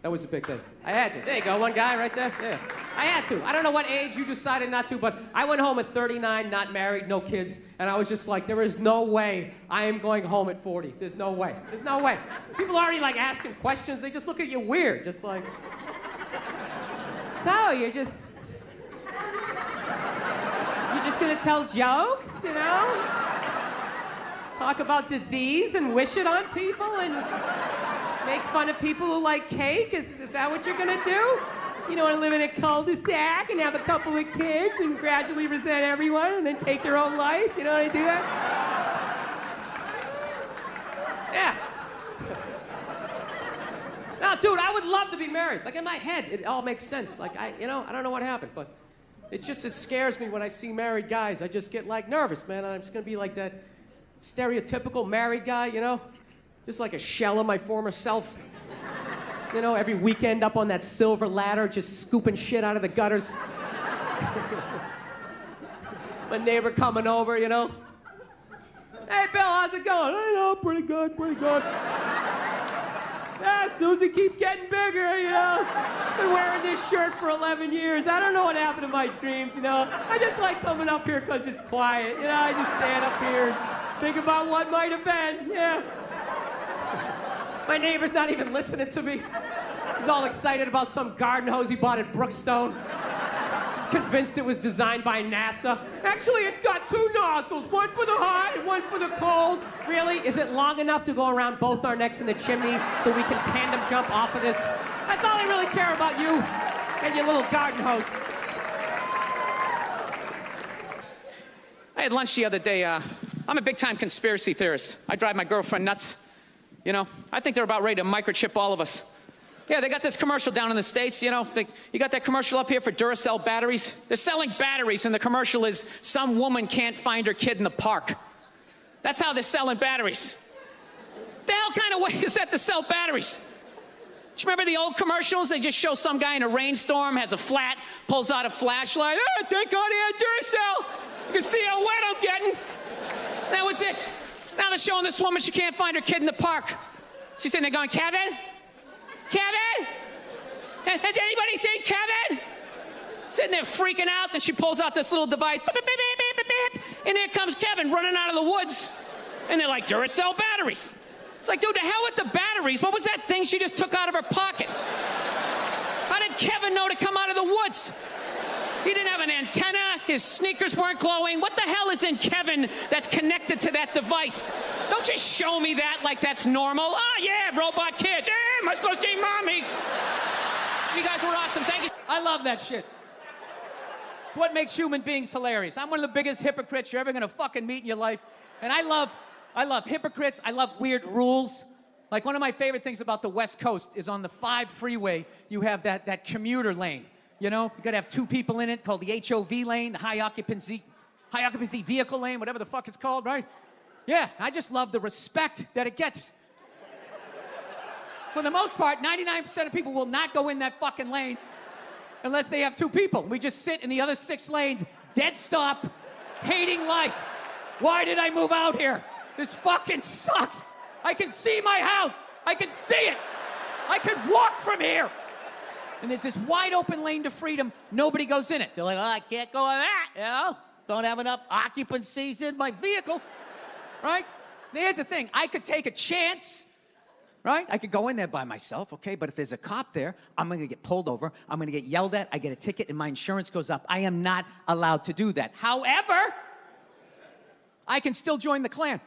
That was a big thing. I had to. There you go, one guy right there. Yeah. I had to. I don't know what age you decided not to, but I went home at 39, not married, no kids, and I was just like, there is no way I am going home at 40. There's no way. There's no way. People are already like asking questions. They just look at you weird, just like, so you're just gonna tell jokes, you know? Talk about disease and wish it on people and make fun of people who like cake? Is that what you're gonna do? You don't wanna live in a cul-de-sac and have a couple of kids and gradually resent everyone and then take your own life? You know how to do that? Yeah. No, dude, I would love to be married. Like in my head, it all makes sense. Like I don't know what happened, but it scares me when I see married guys. I just get like nervous, man. I'm just gonna be like that stereotypical married guy, you know? Just like a shell of my former self. You know, every weekend up on that silver ladder, just scooping shit out of the gutters. My neighbor coming over, you know? Hey, Bill, how's it going? I know, pretty good, pretty good. Yeah, Susie keeps getting bigger, you know? Been wearing this shirt for 11 years. I don't know what happened to my dreams, you know? I just like coming up here because it's quiet, you know? I just stand up here and think about what might have been, yeah. My neighbor's not even listening to me. He's all excited about some garden hose he bought at Brookstone. He's convinced it was designed by NASA. Actually, it's got two nozzles, one for the hot and one for the cold. Really? Is it long enough to go around both our necks in the chimney so we can tandem jump off of this? That's all I really care about, you and your little garden hose. I had lunch the other day. I'm a big-time conspiracy theorist. I drive my girlfriend nuts. You know, I think they're about ready to microchip all of us. Yeah, they got this commercial down in the States, you know. You got that commercial up here for Duracell batteries? They're selling batteries, and the commercial is some woman can't find her kid in the park. That's how they're selling batteries. The hell kind of way is that to sell batteries? Do you remember the old commercials? They just show some guy in a rainstorm, has a flat, pulls out a flashlight. Oh, thank God he had Duracell. You can see how wet I'm getting. That was it. Now they're showing this woman, she can't find her kid in the park. She's sitting there going, Kevin? Kevin? Has anybody seen Kevin? Sitting there freaking out, then she pulls out this little device, beep, beep, beep, beep, beep, and there comes Kevin running out of the woods. And they're like, Duracell batteries. It's like, dude, the hell with the batteries? What was that thing she just took out of her pocket? How did Kevin know to come out of the woods? He didn't have an antenna, his sneakers weren't glowing. What the hell is in Kevin that's connected to that device? Don't just show me that like that's normal. Oh yeah, robot kids. Yeah, let's go see mommy. You guys were awesome, thank you. I love that shit. It's what makes human beings hilarious. I'm one of the biggest hypocrites you're ever gonna fucking meet in your life. And I love hypocrites, I love weird rules. Like one of my favorite things about the West Coast is on the 5 freeway, you have that commuter lane. You know, you gotta have 2 people in it, called the HOV lane, the high occupancy vehicle lane, whatever the fuck it's called, right? Yeah, I just love the respect that it gets. For the most part, 99% of people will not go in that fucking lane unless they have 2 people. We just sit in the other 6 lanes, dead stop, hating life. Why did I move out here? This fucking sucks. I can see my house. I can see it. I could walk from here. And there's this wide open lane to freedom. Nobody goes in it. They're like, oh, I can't go in that, you know? Don't have enough occupancies in my vehicle, right? Here's the thing. I could take a chance, right? I could go in there by myself, okay? But if there's a cop there, I'm going to get pulled over. I'm going to get yelled at. I get a ticket, and my insurance goes up. I am not allowed to do that. However, I can still join the Klan.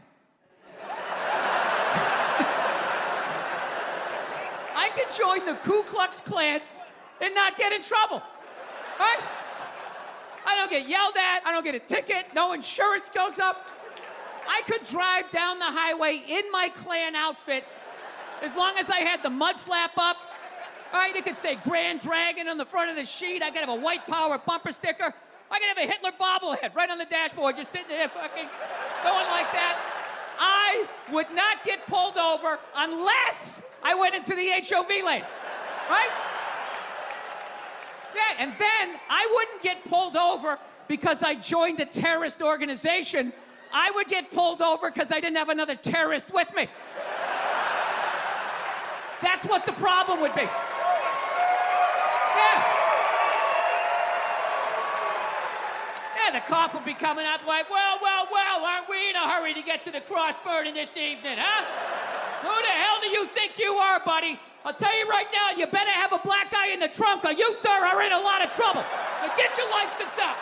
I can join the Ku Klux Klan and not get in trouble, right? I don't get yelled at, I don't get a ticket, no insurance goes up. I could drive down the highway in my Klan outfit as long as I had the mud flap up, right? It could say Grand Dragon on the front of the sheet, I could have a white power bumper sticker, I could have a Hitler bobblehead right on the dashboard, just sitting there fucking going like that. I would not get pulled over unless I went into the HOV lane, right? Yeah, and then I wouldn't get pulled over because I joined a terrorist organization. I would get pulled over because I didn't have another terrorist with me. That's what the problem would be. Yeah. Yeah, the cop would be coming up like, well, aren't we in a hurry to get to the cross burning this evening, huh? Who the hell do you think you are, buddy? I'll tell you right now, you better have a black guy in the trunk or you, sir, are in a lot of trouble. Now get your license out.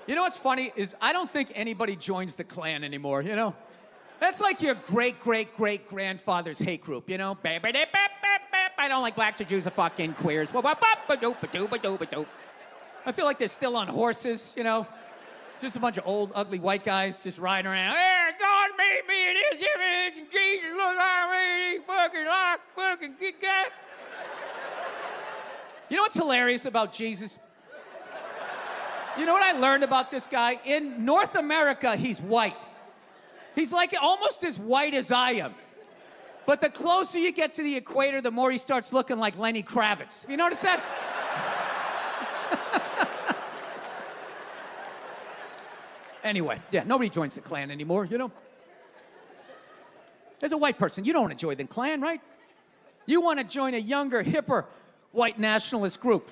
You know what's funny is I don't think anybody joins the Klan anymore, you know? That's like your great-great-great-grandfather's hate group, you know? I don't like blacks or Jews or fucking queers. I feel like they're still on horses, you know? Just a bunch of old, ugly white guys just riding around. Hey, God made me in his image, and Jesus looked at me, fucking good guy. You know what's hilarious about Jesus? You know what I learned about this guy? In North America, he's white. He's like almost as white as I am. But the closer you get to the equator, the more he starts looking like Lenny Kravitz. Have you noticed that? Anyway, yeah, nobody joins the Klan anymore, you know? As a white person, you don't want to join the Klan, right? You want to join a younger, hipper, white nationalist group,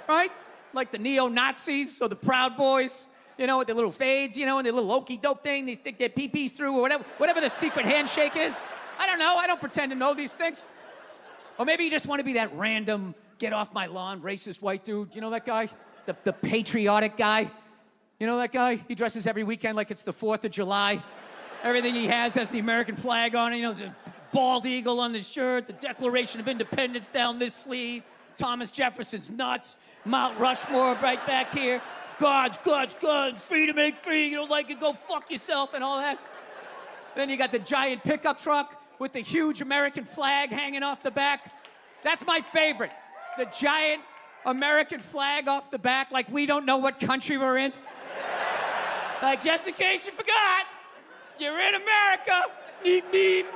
right? Like the neo-Nazis or the Proud Boys, you know, with their little fades, you know, and their little okey-doke thing they stick their pee-pees through or whatever the secret handshake is. I don't know. I don't pretend to know these things. Or maybe you just want to be that random, get-off-my-lawn, racist white dude. You know that guy? The patriotic guy? You know that guy? He dresses every weekend like it's the 4th of July. Everything he has the American flag on it. You know, there's a bald eagle on the shirt, the Declaration of Independence down this sleeve, Thomas Jefferson's nuts, Mount Rushmore right back here, God's, freedom ain't free, you don't like it, go fuck yourself, and all that. Then you got the giant pickup truck with the huge American flag hanging off the back. That's my favorite. The giant American flag off the back, like we don't know what country we're in. Like, just in case you forgot, you're in America. Neep, neep.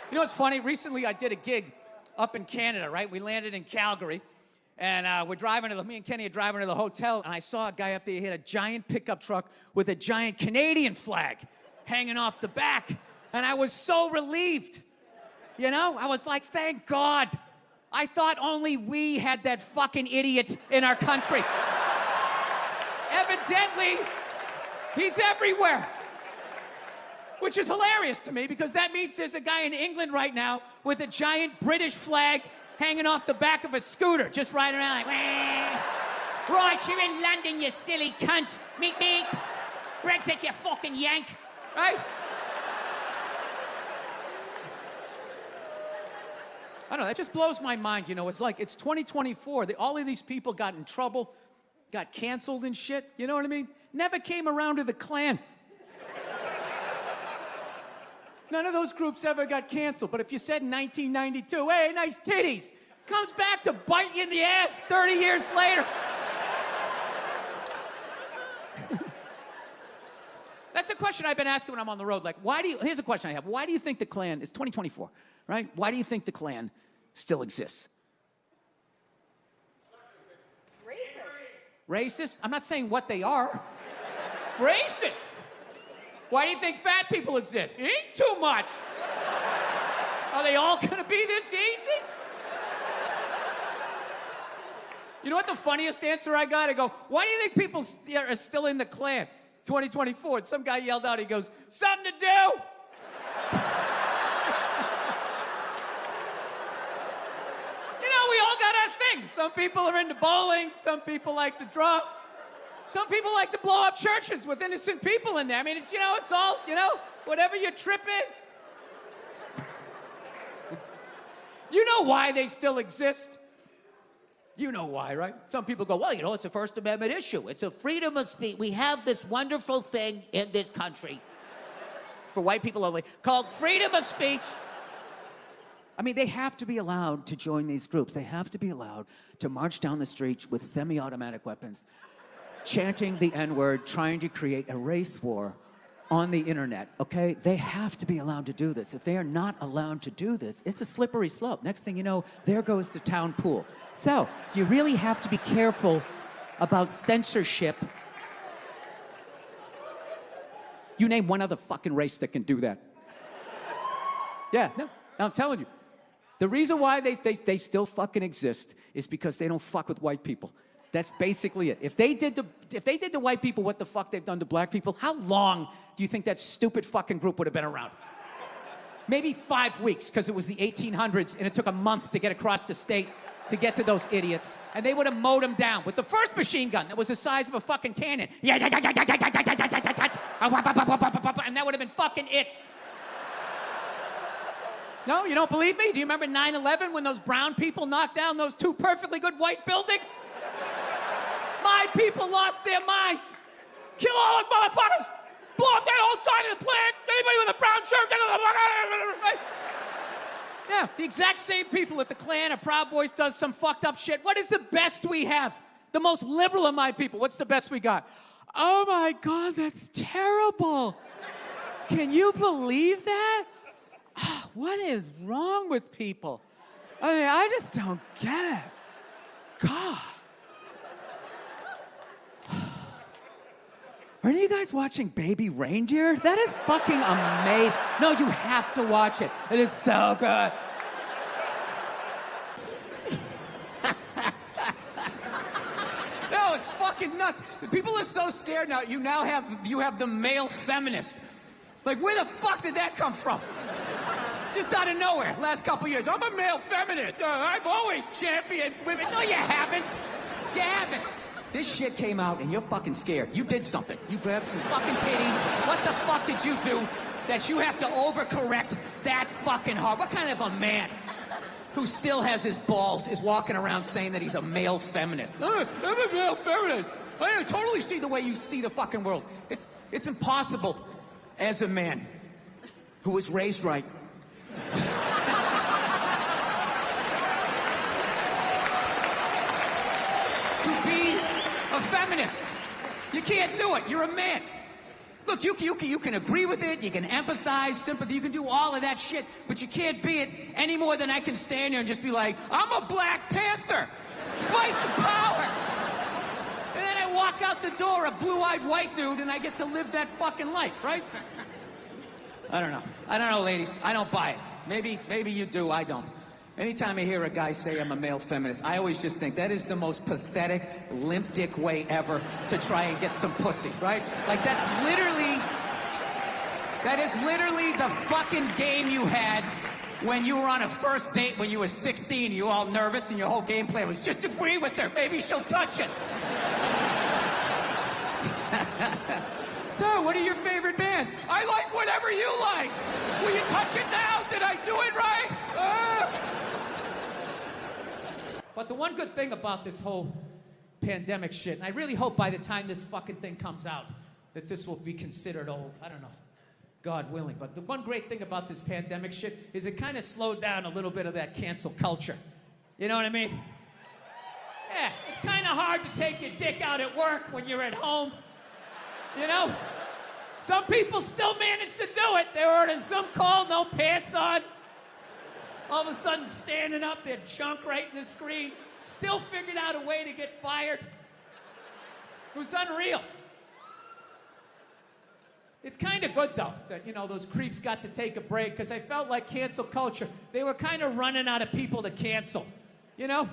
You know what's funny? Recently, I did a gig up in Canada, right? We landed in Calgary, and me and Kenny are driving to the hotel, and I saw a guy up there. He had a giant pickup truck with a giant Canadian flag hanging off the back, and I was so relieved. You know? I was like, thank God. I thought only we had that fucking idiot in our country. Evidently, he's everywhere. Which is hilarious to me because that means there's a guy in England right now with a giant British flag hanging off the back of a scooter, just riding around like, wah. Right, you're in London, you silly cunt. Meet me. Brexit, you fucking yank. Right? I don't know, that just blows my mind, you know. It's like, it's 2024. All of these people got in trouble, got canceled and shit, you know what I mean? Never came around to the Klan. None of those groups ever got canceled. But if you said in 1992, hey, nice titties, comes back to bite you in the ass 30 years later. That's the question I've been asking when I'm on the road. Like, here's a question I have. Why do you think the Klan, it's 2024, right? Why do you think the Klan still exists? Racist? I'm not saying what they are. Racist. Why do you think fat people exist? It ain't too much. Are they all gonna be this easy? You know what the funniest answer I got? I go, why do you think people are still in the Klan? 2024. And some guy yelled out, he goes, something to do. We all got our things. Some people are into bowling. Some people like to draw. Some people like to blow up churches with innocent people in there. I mean, it's, it's all, whatever your trip is. You know why they still exist? You know why, right? Some people go, well, it's a First Amendment issue. It's a freedom of speech. We have this wonderful thing in this country, for white people only, called freedom of speech. I mean, they have to be allowed to join these groups. They have to be allowed to march down the streets with semi-automatic weapons, chanting the N-word, trying to create a race war on the internet, okay? They have to be allowed to do this. If they are not allowed to do this, it's a slippery slope. Next thing you know, there goes the town pool. So, you really have to be careful about censorship. You name one other fucking race that can do that. Yeah, no, I'm telling you. The reason why they still fucking exist is because they don't fuck with white people. That's basically it. If they did to white people what the fuck they've done to black people, how long do you think that stupid fucking group would have been around? Maybe 5 weeks, because it was the 1800s and it took a month to get across the state to get to those idiots. And they would have mowed them down with the first machine gun that was the size of a fucking cannon. And that would have been fucking it. No, you don't believe me? Do you remember 9/11 when those brown people knocked down those 2 perfectly good white buildings? My people lost their minds. Kill all those motherfuckers. Blow up that whole side of the plant. Anybody with a brown shirt, get the fuck out of here. Yeah, the exact same people at the Klan or Proud Boys does some fucked up shit. What is the best we have? The most liberal of my people. What's the best we got? Oh my God, that's terrible. Can you believe that? Oh, what is wrong with people? I mean, I just don't get it. God. Are you guys watching Baby Reindeer? That is fucking amazing. No, you have to watch it. It is so good. No, it's fucking nuts. People are so scared now. You have the male feminist. Like, where the fuck did that come from? Just out of nowhere, last couple years. I'm a male feminist. I've always championed women. No, you haven't. You haven't. This shit came out and you're fucking scared. You did something. You grabbed some fucking titties. What the fuck did you do that you have to overcorrect that fucking hard? What kind of a man who still has his balls is walking around saying that he's a male feminist? I'm a male feminist. I totally see the way you see the fucking world. It's impossible as a man who was raised right to be a feminist. You can't do it. You're a man. Look, you can agree with it. You can empathize, sympathy. You can do all of that shit. But you can't be it any more than I can stand here and just be like, I'm a Black Panther. Fight the power. And then I walk out the door, a blue-eyed white dude, and I get to live that fucking life, right? I don't know. I don't know, ladies. I don't buy it. Maybe you do. I don't. Anytime I hear a guy say I'm a male feminist, I always just think that is the most pathetic, limp dick way ever to try and get some pussy, right? Like, that is literally the fucking game you had when you were on a first date when you were 16, you were all nervous, and your whole game plan was just agree with her. Maybe she'll touch it. So, what are your favorite bands? I like whatever you like. Will you touch it now? Did I do it right? But the one good thing about this whole pandemic shit, and I really hope by the time this fucking thing comes out that this will be considered old. I don't know. God willing. But the one great thing about this pandemic shit is it kind of slowed down a little bit of that cancel culture. You know what I mean? Yeah, it's kind of hard to take your dick out at work when you're at home. You know? Some people still manage to do it. They were on a Zoom call, no pants on. All of a sudden standing up, their junk right in the screen. Still figured out a way to get fired. It was unreal. It's kind of good, though, that, you know, those creeps got to take a break, because I felt like cancel culture, they were kind of running out of people to cancel, you know?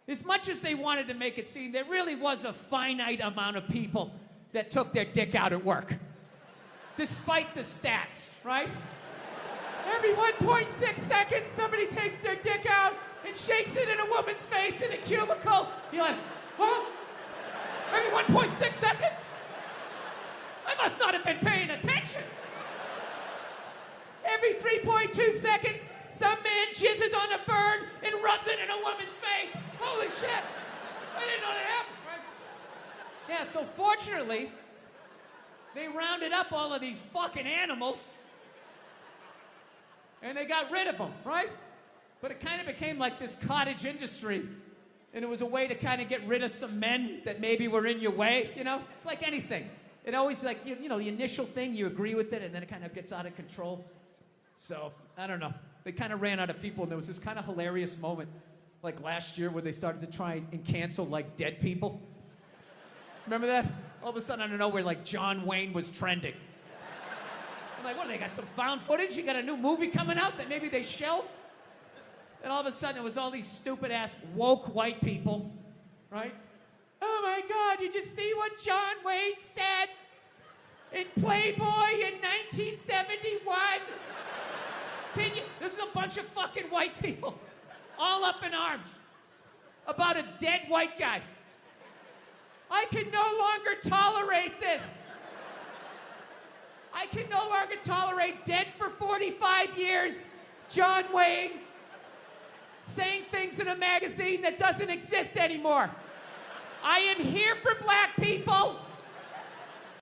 As much as they wanted to make it seem, there really was a finite amount of people that took their dick out at work. Despite the stats, right? Every 1.6 seconds, somebody takes their dick out and shakes it in a woman's face in a cubicle. You're like, what? Every 1.6 seconds? I must not have been paying attention. Every 3.2 seconds, some man jizzes on a fern and rubs it in a woman's face. Holy shit. I didn't know that happened, right? Yeah, so fortunately, they rounded up all of these fucking animals and they got rid of them, right? But it kind of became like this cottage industry. And it was a way to kind of get rid of some men that maybe were in your way, you know? It's like anything. It always like, you know, the initial thing, you agree with it, and then it kind of gets out of control. So, I don't know. They kind of ran out of people, and there was this kind of hilarious moment, like last year, where they started to try and cancel, like, dead people. Remember that? All of a sudden, out of nowhere, like, John Wayne was trending. I'm like, what, they got some found footage? You got a new movie coming out that maybe they shelved? And all of a sudden, it was all these stupid-ass woke white people, right? Oh, my God, did you see what John Wayne said in Playboy in 1971? This is a bunch of fucking white people all up in arms about a dead white guy. I can no longer tolerate this. I can no longer tolerate dead for 45 years, John Wayne, saying things in a magazine that doesn't exist anymore. I am here for black people.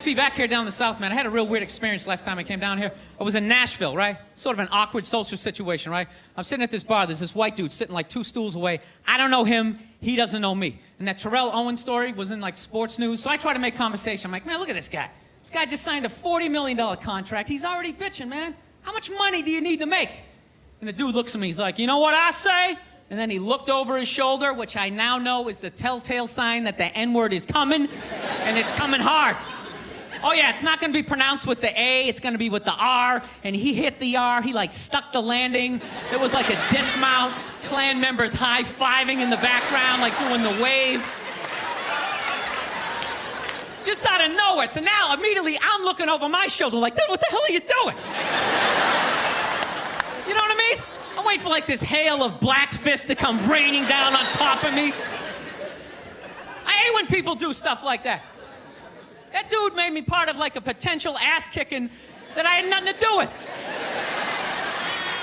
Be back here down in the South, man. I had a real weird experience last time I came down here. I was in Nashville, right? Sort of an awkward social situation, right? I'm sitting at this bar. There's this white dude sitting like 2 stools away. I don't know him. He doesn't know me. And that Terrell Owens story was in like sports news. So I try to make conversation. I'm like, man, look at this guy. This guy just signed a $40 million contract. He's already bitching, man. How much money do you need to make? And the dude looks at me. He's like, you know what I say? And then he looked over his shoulder, which I now know is the telltale sign that the N-word is coming, and it's coming hard. Oh yeah, it's not gonna be pronounced with the A, it's gonna be with the R, and he hit the R, he like stuck the landing. There was like a dismount, Klan members high-fiving in the background, like doing the wave. Just out of nowhere, so now immediately I'm looking over my shoulder like, dude, what the hell are you doing? You know what I mean? I'm waiting for like this hail of black fists to come raining down on top of me. I hate when people do stuff like that. That dude made me part of like a potential ass kicking that I had nothing to do with.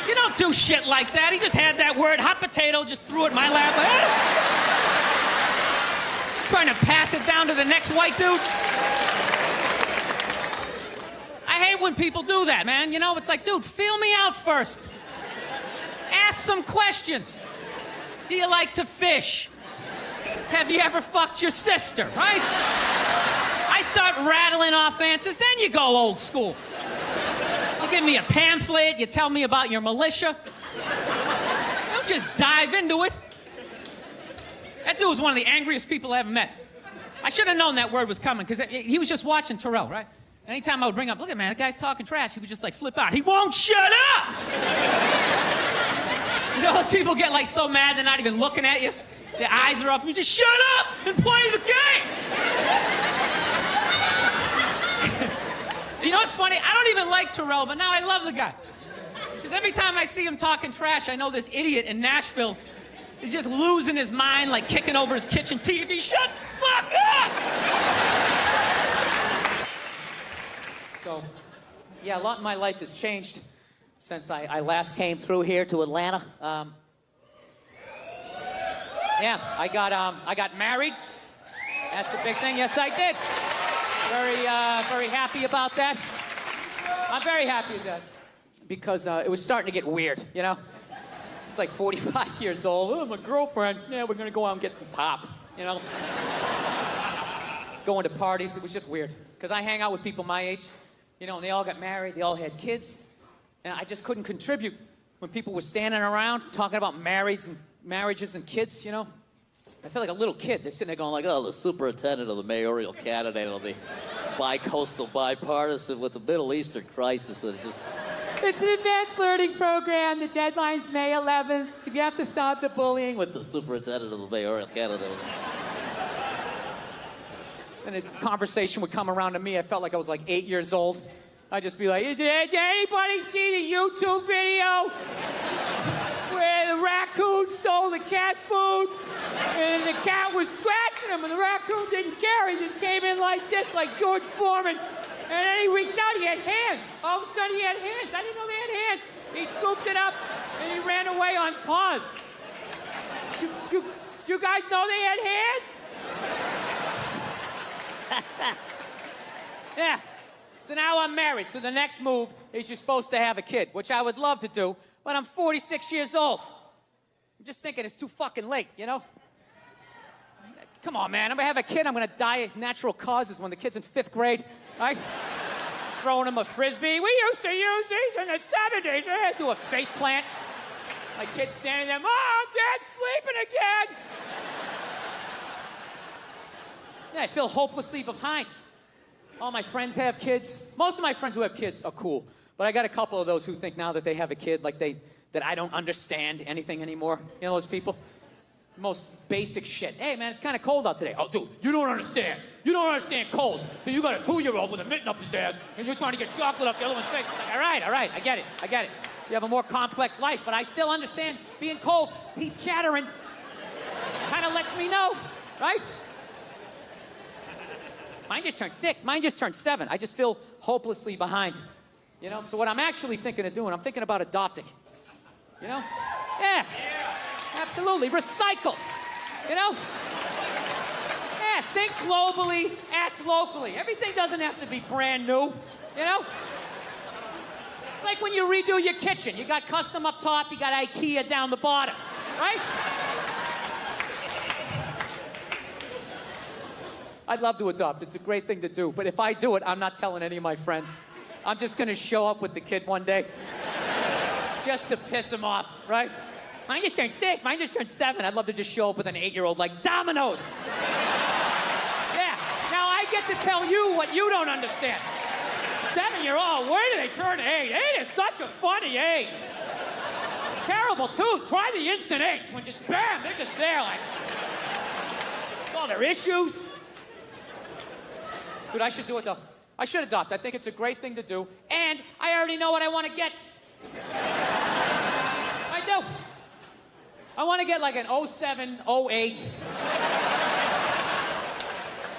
You don't do shit like that. He just had that word, hot potato, just threw it in my lap. Trying to pass it down to the next white dude. I hate when people do that, man. You know, it's like, dude, feel me out first. Ask some questions. Do you like to fish? Have you ever fucked your sister, right? I start rattling off answers, then you go old school. You give me a pamphlet, you tell me about your militia. Don't just dive into it. That dude was one of the angriest people I ever met. I should have known that word was coming, because he was just watching Terrell, right? Anytime I would bring up, look at man, that guy's talking trash, he would just like flip out. He won't shut up! You know, those people get like so mad they're not even looking at you. Their eyes are up, you just shut up and play the game! You know what's funny? I don't even like Terrell, but now I love the guy. Because every time I see him talking trash, I know this idiot in Nashville is just losing his mind, like kicking over his kitchen TV. Shut the fuck up! So, yeah, a lot in my life has changed since I last came through here to Atlanta. Yeah, I got married. That's the big thing. Yes, I did. Very happy about that. I'm very happy with that because it was starting to get weird, you know? It's like 45 years old. Oh, my girlfriend. Yeah, we're going to go out and get some pop, you know? Going to parties. It was just weird because I hang out with people my age, you know, and they all got married. They all had kids. And I just couldn't contribute when people were standing around talking about marriages and kids, you know? I feel like a little kid. They're sitting there going like, oh, the superintendent of the mayoral candidate of the bi-coastal bipartisan with the Middle Eastern crisis. And it's an advanced learning program. The deadline's May 11th. You have to stop the bullying with the superintendent of the mayoral candidate. And a conversation would come around to me. I felt like I was like 8 years old. I'd just be like, did anybody see the YouTube video where the raccoon stole the cat's food and the cat was scratching him and the raccoon didn't care? He just came in like this, like George Foreman. And then he reached out, he had hands. All of a sudden he had hands. I didn't know they had hands. He scooped it up and he ran away on paws. Do you guys know they had hands? Yeah. So now I'm married. So the next move is you're supposed to have a kid, which I would love to do, but I'm 46 years old. I'm just thinking it's too fucking late, you know? Come on, man. I'm gonna have a kid. I'm gonna die of natural causes when the kid's in 5th grade, right? Throwing him a frisbee. We used to use these in the 70s. Do a face plant. My kid's standing there. Mom, Dad's sleeping again. Yeah, I feel hopelessly behind. All my friends have kids. Most of my friends who have kids are cool. But I got a couple of those who think now that they have a kid, like that I don't understand anything anymore. You know those people? Most basic shit. Hey, man, it's kind of cold out today. Oh, dude, you don't understand. You don't understand cold. So you got a 2-year-old with a mitten up his ass, and you're trying to get chocolate up the other one's face. It's like, all right, I get it. You have a more complex life, but I still understand being cold, teeth chattering. Kind of lets me know, right? Mine just turned 6. Mine just turned 7. I just feel hopelessly behind. You know? So what I'm actually thinking of doing, I'm thinking about adopting. You know? Yeah. Absolutely. Recycle. You know? Yeah, think globally, act locally. Everything doesn't have to be brand new. You know? It's like when you redo your kitchen. You got custom up top, you got IKEA down the bottom. Right? I'd love to adopt. It's a great thing to do. But if I do it, I'm not telling any of my friends. I'm just going to show up with the kid one day. Just to piss him off, right? Mine just turned 6. Mine just turned 7. I'd love to just show up with an 8-year-old like dominoes. Yeah. Now I get to tell you what you don't understand. 7-year-old, where do they turn 8? 8 is such a funny age. Terrible tooth. Try the instant 8. When just bam, they're just there like. All their issues. Dude, I should do it though. I should adopt. I think it's a great thing to do. And I already know what I want to get. I do. I want to get like an 07, 08.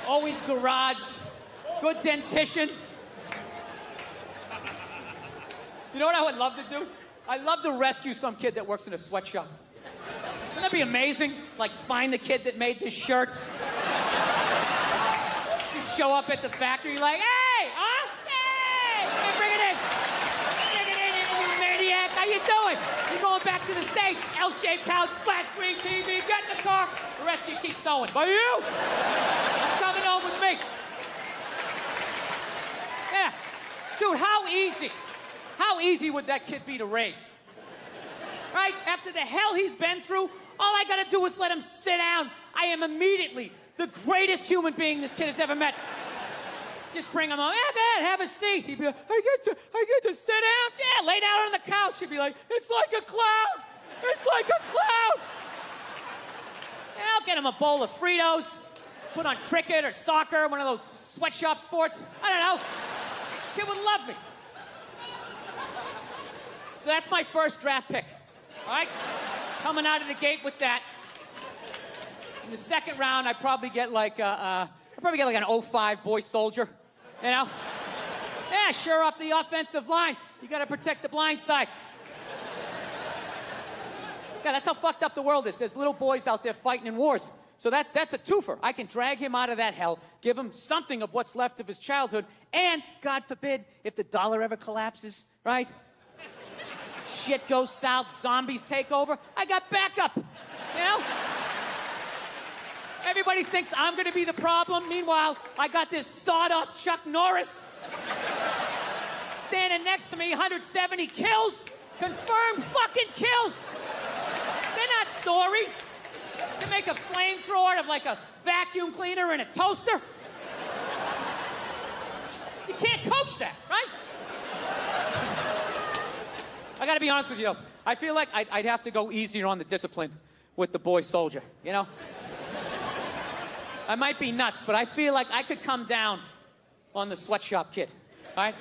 Always garage. Good dentition. You know what I would love to do? I'd love to rescue some kid that works in a sweatshop. Wouldn't that be amazing? Like, find the kid that made this shirt. You show up at the factory like, hey, huh? Hey, bring it in. Bring it in, you maniac. How you doing? You're going back to the States. L-shaped couch, flat screen TV, get in the car. The rest of you keep sewing. But you, I'm coming home with me. Yeah. Dude, how easy would that kid be to raise? Right? After the hell he's been through, all I gotta do is let him sit down. I am immediately the greatest human being this kid has ever met. Just bring him home. Yeah, man, have a seat. He'd be like, I get to sit down? Yeah, lay down on the couch. He'd be like, it's like a cloud. It's like a cloud. And I'll get him a bowl of Fritos, put on cricket or soccer, one of those sweatshop sports. I don't know. Kid would love me. So that's my first draft pick. All right? Coming out of the gate with that. In the second round, I'd probably get like an 05 boy soldier. You know? Yeah, sure up the offensive line. You got to protect the blind side. Yeah, that's how fucked up the world is. There's little boys out there fighting in wars. So that's a twofer. I can drag him out of that hell, give him something of what's left of his childhood, and, God forbid, if the dollar ever collapses, right? Shit goes south, zombies take over, I got backup, you know? Everybody thinks I'm gonna be the problem. Meanwhile, I got this sawed-off Chuck Norris standing next to me, 170 kills, confirmed fucking kills. They're not stories. You make a flamethrower out of like a vacuum cleaner and a toaster. You can't coach that, right? I gotta be honest with you though. I feel like I'd have to go easier on the discipline with the boy soldier, you know? I might be nuts, but I feel like I could come down on the sweatshop kid, all right?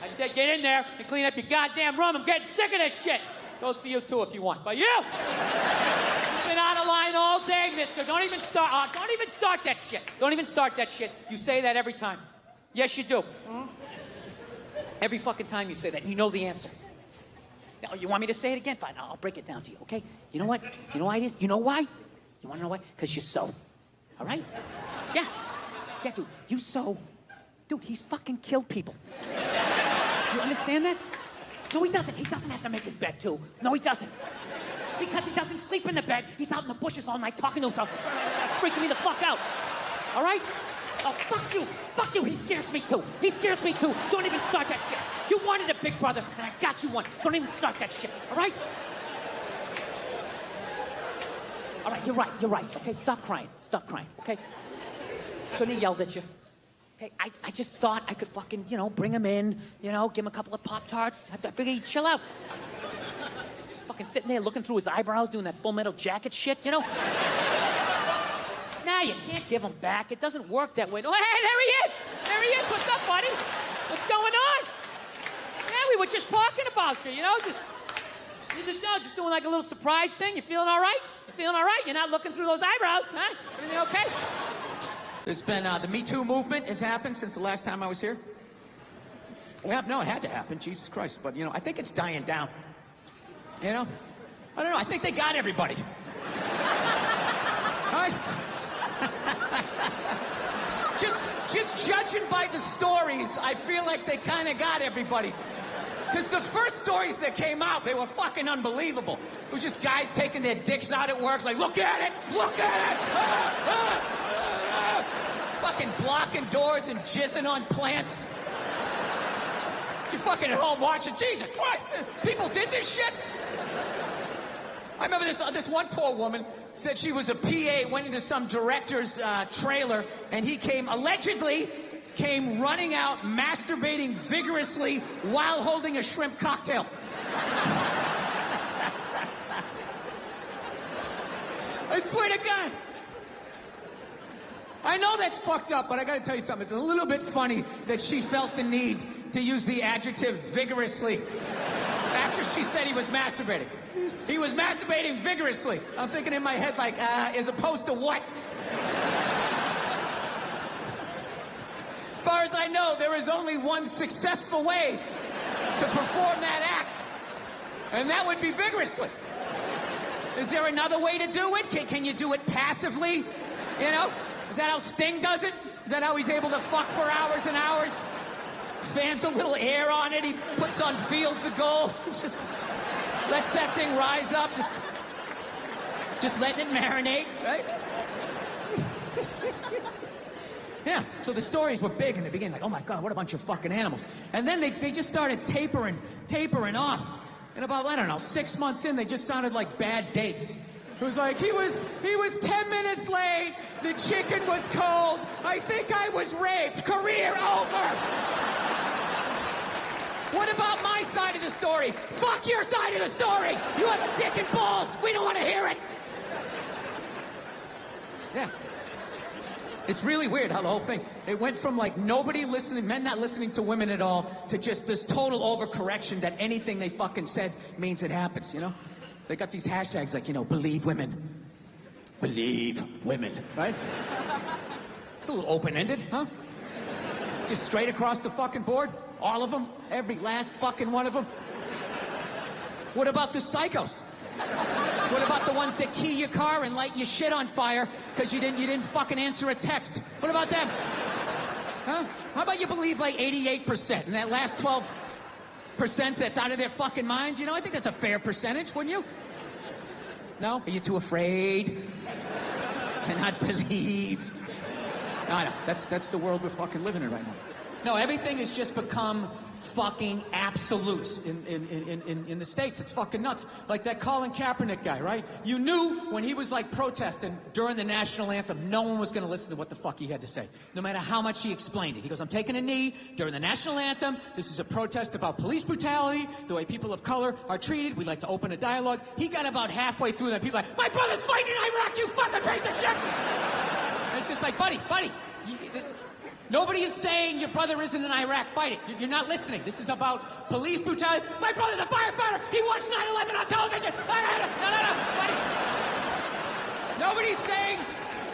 I said, get in there and clean up your goddamn room. I'm getting sick of this shit. Goes for you too if you want. But you! You've been out of line all day, mister. Don't even start that shit. Don't even start that shit. You say that every time. Yes, you do. Mm-hmm. Every fucking time you say that, you know the answer. Now, you want me to say it again? Fine, I'll break it down to you, okay? You know what? You know why it is? You know why? You want to know why? Because you sew. All right? Yeah. Yeah, dude. You sew. Dude, he's fucking killed people. You understand that? No, he doesn't. He doesn't have to make his bed, too. No, he doesn't. Because he doesn't sleep in the bed. He's out in the bushes all night talking to himself. Freaking me the fuck out. All right? Oh, fuck you. Fuck you. He scares me too. He scares me too. Don't even start that shit. You wanted a big brother, and I got you one. Don't even start that shit. All right? All right, you're right. You're right. Okay, stop crying. Stop crying. Okay? Shouldn't have yelled at you. Okay, I just thought I could fucking, bring him in, give him a couple of Pop-Tarts. I figured he'd chill out. Fucking sitting there looking through his eyebrows, doing that Full Metal Jacket shit, Nah, you can't give him back. It doesn't work that way. Oh, hey, there he is! There he is! What's up, buddy? What's going on? Yeah, we were just talking about you, just doing like a little surprise thing. You feeling all right? You feeling all right? You're not looking through those eyebrows, huh? Everything okay? There's been, the Me Too movement has happened since the last time I was here. Yeah, no, it had to happen, Jesus Christ. But, I think it's dying down. I don't know, I think they got everybody. Right? Just judging by the stories, I feel like they kind of got everybody. Because the first stories that came out, they were fucking unbelievable. It was just guys taking their dicks out at work, like, look at it! Look at it! Fucking blocking doors and jizzing on plants. You're fucking at home watching, Jesus Christ, people did this shit? I remember this one poor woman said she was a PA, went into some director's trailer, and he allegedly came running out, masturbating vigorously while holding a shrimp cocktail. I swear to God. I know that's fucked up, but I gotta tell you something. It's a little bit funny that she felt the need to use the adjective vigorously after she said he was masturbating. He was masturbating vigorously. I'm thinking in my head like, as opposed to what? As far as I know, there is only one successful way to perform that act, and that would be vigorously. Is there another way to do it? Can you do it passively? Is that how Sting does it? Is that how he's able to fuck for hours and hours? Fans a little air on it. He puts on fields of gold. Just lets that thing rise up. Just letting it marinate, right? Yeah, so the stories were big in the beginning. Like, oh my God, what a bunch of fucking animals. And then they just started tapering off. And about, 6 months in, they just sounded like bad dates. It was like, he was 10 minutes late, the chicken was cold, I think I was raped, career over. What about my side of the story? Fuck your side of the story. You have a dick and balls, we don't want to hear it. Yeah. It's really weird how the whole thing, it went from like nobody listening, men not listening to women at all, to just this total overcorrection that anything they fucking said means it happens, They got these hashtags like, believe women. Believe women, right? It's a little open-ended, huh? Just straight across the fucking board. All of them. Every last fucking one of them. What about the psychos? What about the ones that key your car and light your shit on fire because you didn't fucking answer a text? What about them? Huh? How about you believe like 88% and that last 12% that's out of their fucking minds? I think that's a fair percentage, wouldn't you? No? Are you too afraid to not believe? I know. That's the world we're fucking living in right now. No, everything has just become fucking absolutes in the States. It's fucking nuts. Like that Colin Kaepernick guy, right? You knew when he was like protesting during the national anthem, no one was going to listen to what the fuck he had to say, no matter how much he explained it. He goes, I'm taking a knee during the national anthem. This is a protest about police brutality, the way people of color are treated. We'd like to open a dialogue. He got about halfway through that. People like, my brother's fighting in Iraq, you fucking piece of shit. And it's just like, buddy. Nobody is saying your brother isn't in Iraq fighting. You're not listening. This is about police brutality. My brother's a firefighter. He watched 9/11 on television. No, buddy. Nobody's saying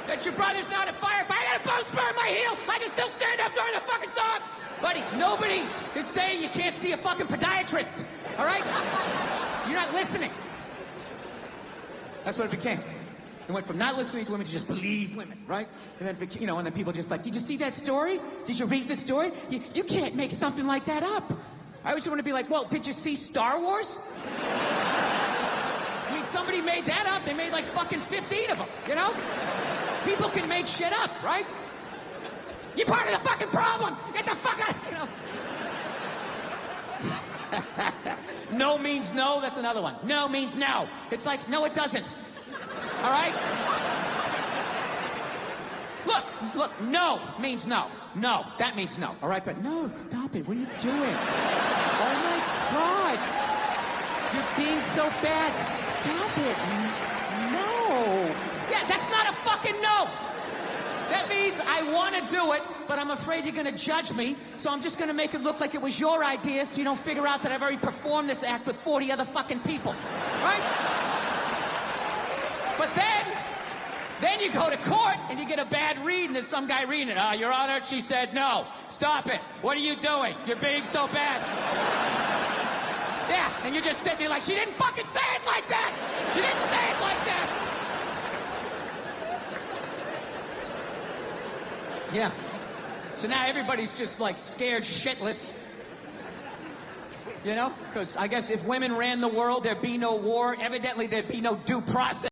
that your brother's not a firefighter. I got a bone spur in my heel. I can still stand up during the fucking song. Buddy, nobody is saying you can't see a fucking podiatrist. All right? You're not listening. That's what it became. It went from not listening to women to just believe women, right? And then, and then people just like, did you see that story? Did you read the story? You can't make something like that up. I always want to be like, well, did you see Star Wars? I mean, somebody made that up, they made like fucking 15 of them, you know? People can make shit up, right? You're part of the fucking problem. Get the fuck out, you know? No means no, that's another one. No means no. It's like, no, it doesn't. All right? Look, no means no. No, that means no. All right, but no, stop it. What are you doing? Oh my God. You're being so bad. Stop it. No. Yeah, that's not a fucking no. That means I want to do it, but I'm afraid you're going to judge me, so I'm just going to make it look like it was your idea so you don't figure out that I've already performed this act with 40 other fucking people. Right? But then you go to court and you get a bad read and there's some guy reading it. Your Honor, she said no. Stop it. What are you doing? You're being so bad. Yeah, and you're just sitting there like, she didn't fucking say it like that. She didn't say it like that. Yeah. So now everybody's just like scared shitless. You know? Because I guess if women ran the world, there'd be no war. Evidently, there'd be no due process.